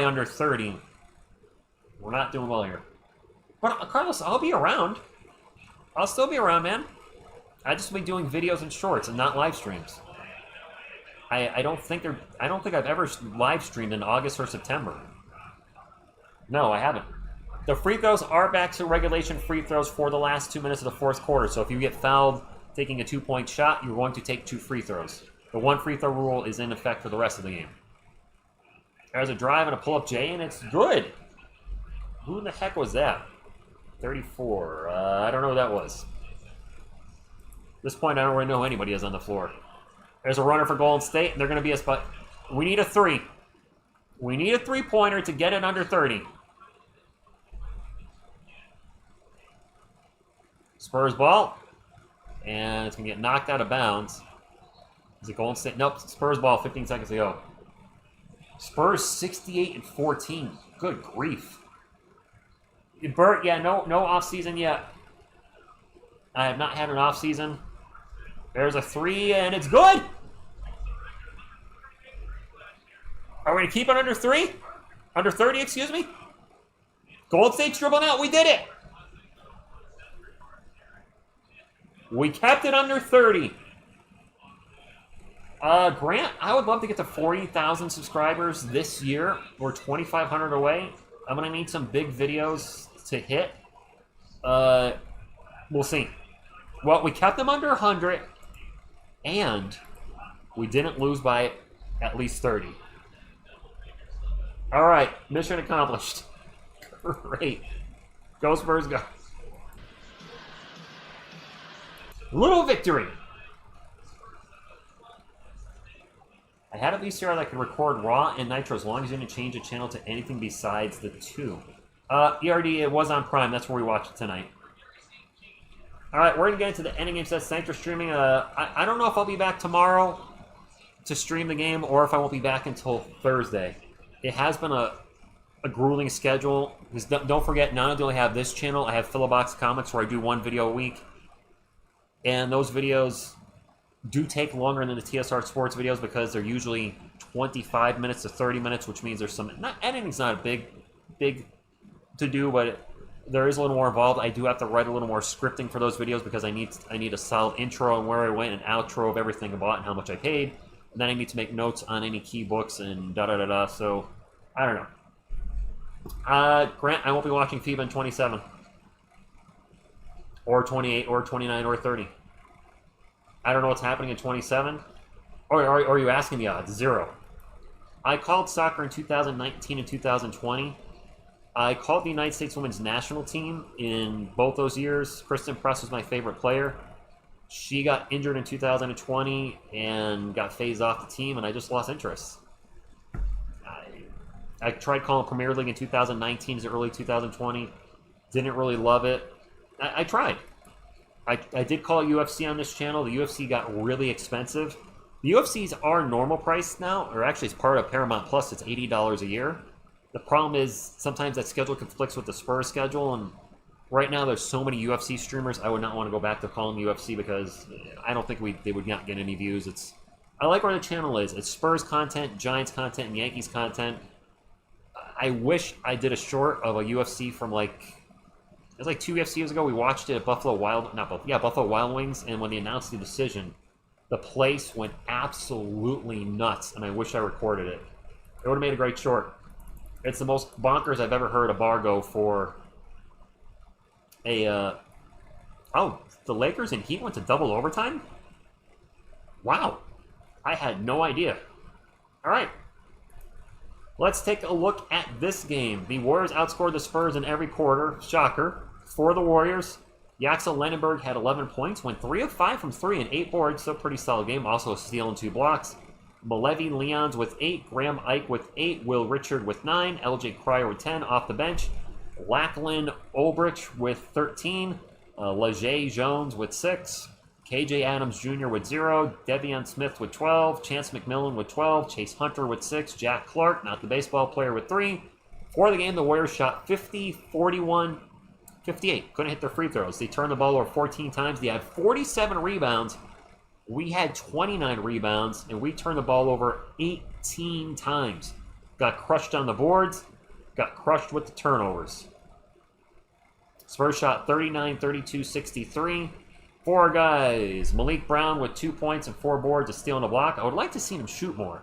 under 30. We're not doing well here. But, Carlos, I'll be around. I'll still be around, man. I just be doing videos and shorts and not live streams. I don't think I've ever live streamed in August or September. No, I haven't. The free throws are back to regulation free throws for the last 2 minutes of the fourth quarter. So if you get fouled taking a 2-point shot, you're going to take 2 free throws. The one free throw rule is in effect for the rest of the game. There's a drive and a pull-up J, and it's good. Who the heck was that? 34. I don't know who that was. At this point, I don't really know who anybody is on the floor. There's a runner for Golden State, and they're going to be a spot. We need a 3. We need a 3-pointer to get it under 30. Spurs ball. And it's going to get knocked out of bounds. Is it Golden State? Nope, Spurs ball, 15 seconds to go. Spurs 68-14. Good grief. Bert, yeah, no off-season yet. I have not had an off-season. There's a 3, and it's good! Are we going to keep it under 3? Under 30, excuse me? Golden State's dribbling out. We did it! We kept it under 30. Grant, I would love to get to 40,000 subscribers this year. We're 2,500 away. I'm going to need some big videos to hit. We'll see. Well, we kept them under 100, and we didn't lose by at least 30. All right, mission accomplished. Great. Go Spurs, go. Little victory. I had a VCR that could record RAW and Nitro as long as you didn't change the channel to anything besides the 2. ERD, it was on Prime. That's where we watched it tonight. All right, we're going to get into the ending game sets. Thanks for streaming. I don't know if I'll be back tomorrow to stream the game or if I won't be back until Thursday. It has been a grueling schedule. Because don't forget, not only do I have this channel, I have Philobox Comics where I do 1 video a week. And those videos do take longer than the TSR Sports videos because they're usually 25 minutes to 30 minutes, which means there's some... editing's not a big to do, but there is a little more involved. I do have to write a little more scripting for those videos because I need a solid intro on where I went, an outro of everything I bought and how much I paid. And then I need to make notes on any key books and da-da-da-da. So, I don't know. Grant, I won't be watching FIBA in 27. Or 28, or 29, or 30. I don't know what's happening in 27. Or are you asking the odds? 0. I called soccer in 2019 and 2020. I called the United States women's national team in both those years. Kristen Press was my favorite player. She got injured in 2020 and got phased off the team, and I just lost interest. I tried calling Premier League in 2019 to early 2020. Didn't really love it. I tried. I did call UFC on this channel. The UFC got really expensive. The UFCs are normal price now, or actually it's part of Paramount Plus. It's $80 a year. The problem is sometimes that schedule conflicts with the Spurs schedule, and right now there's so many UFC streamers, I would not want to go back to calling UFC because I don't think they would not get any views. I like where the channel is. It's Spurs content, Giants content, and Yankees content. I wish I did a short of a UFC from it was like 2 UFC years ago. We watched it at Buffalo Wild Wings, and when they announced the decision, the place went absolutely nuts, and I wish I recorded it. It would have made a great short. It's the most bonkers I've ever heard a bar go for a, the Lakers and Heat went to double overtime? Wow. I had no idea. All right. Let's take a look at this game. The Warriors outscored the Spurs in every quarter. Shocker. For the Warriors, Yaxel Lendeborg had 11 points, went 3 of 5 from 3 and 8 boards, so pretty solid game. Also a steal and 2 blocks. Malevi Leons with 8, Graham Ike with 8, Will Richard with 9, LJ Cryer with 10 off the bench, Lachlan Olbrich with 13, Leger Jones with 6, KJ Adams Jr. with 0, Devion Smith with 12, Chance McMillan with 12, Chase Hunter with 6, Jack Clark, not the baseball player, with 3. For the game, the Warriors shot 50, 41, 58. Couldn't hit their free throws. They turned the ball over 14 times. They had 47 rebounds. We had 29 rebounds, and we turned the ball over 18 times. Got crushed on the boards, got crushed with the turnovers. Spurs shot 39, 32, 63. 4 guys. Malik Brown with 2 points and 4 boards, a steal and a block. I would like to see him shoot more.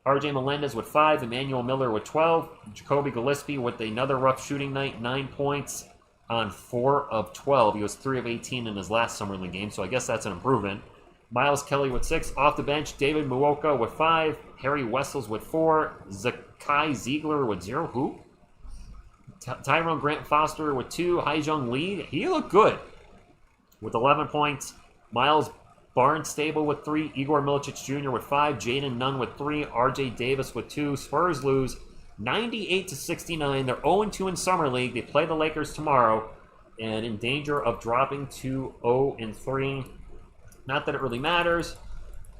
RJ Melendez with 5, Emmanuel Miller with 12, Jacoby Gillespie with another rough shooting night, 9 points on 4 of 12. He was 3 of 18 in his last Summer League game, so I guess that's an improvement. Miles Kelly with 6. Off the bench, David Muoka with 5. Harry Wessels with 4. Zakai Ziegler with 0. Who? Tyrone Grant Foster with 2. Haijung Lee, he looked good with 11 points. Miles Barnstable with 3. Igor Milicic Jr. with 5. Jaden Nunn with 3. RJ Davis with 2. Spurs lose 98-69. They're 0-2 in Summer League. They play the Lakers tomorrow and in danger of dropping to 0-3. Not that it really matters,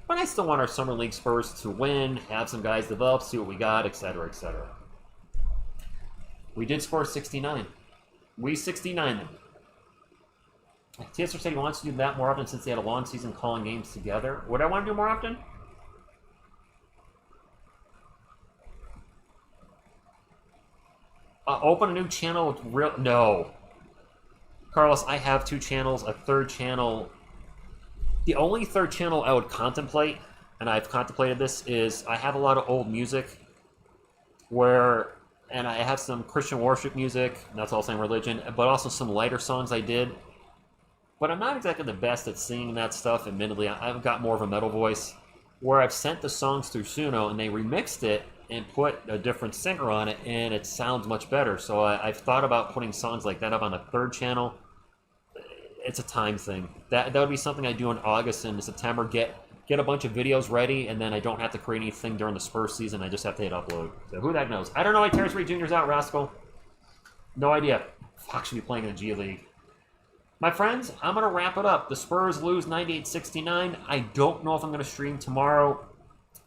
but I still want our Summer League Spurs to win, have some guys develop, see what we got, etc., etc. We did score 69. We 69 them. TSR said he wants to do that more often since they had a long season calling games together. Would I want to do more often? Open a new channel with real... No. Carlos, I have 2 channels, a third channel. The only third channel I would contemplate, and I've contemplated this, is I have a lot of old music and I have some Christian worship music, and that's all same religion, but also some lighter songs I did. But I'm not exactly the best at singing that stuff, admittedly. I've got more of a metal voice, where I've sent the songs through Suno, and they remixed it and put a different singer on it, and it sounds much better. So I've thought about putting songs like that up on a third channel. It's a time thing. That would be something I do in August and September. Get a bunch of videos ready, and then I don't have to create anything during the Spurs season. I just have to hit upload. So who that knows? I don't know why Tarris Reed Jr.'s out, Rascal. No idea. Fox should be playing in the G League. My friends, I'm going to wrap it up. The Spurs lose 98-69. I don't know if I'm going to stream tomorrow.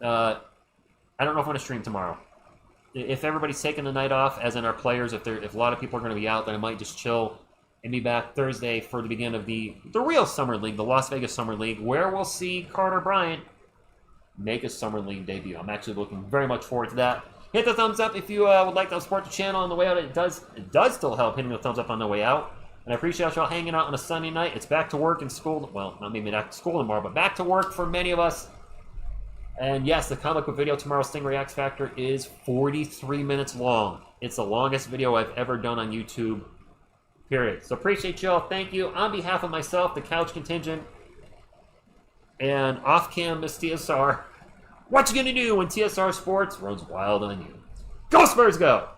I don't know if I'm going to stream tomorrow. If everybody's taking the night off, as in our players, if a lot of people are going to be out, then I might just chill and be back Thursday for the beginning of the real Summer League, the Las Vegas Summer League, where we'll see Carter Bryant make his Summer League debut. I'm actually looking very much forward to that. Hit the thumbs up if you would like to support the channel on the way out. It does still help hitting the thumbs up on the way out. And I appreciate y'all hanging out on a Sunday night. It's back to work and school. Well, not maybe back to school tomorrow, but back to work for many of us. And yes, the comic book video tomorrow, Stingray X Factor, is 43 minutes long. It's the longest video I've ever done on YouTube, period. So appreciate y'all. Thank you. On behalf of myself, the Couch Contingent, and off-cam Miss TSR, what you gonna do when TSR Sports runs wild on you? Go Spurs, go!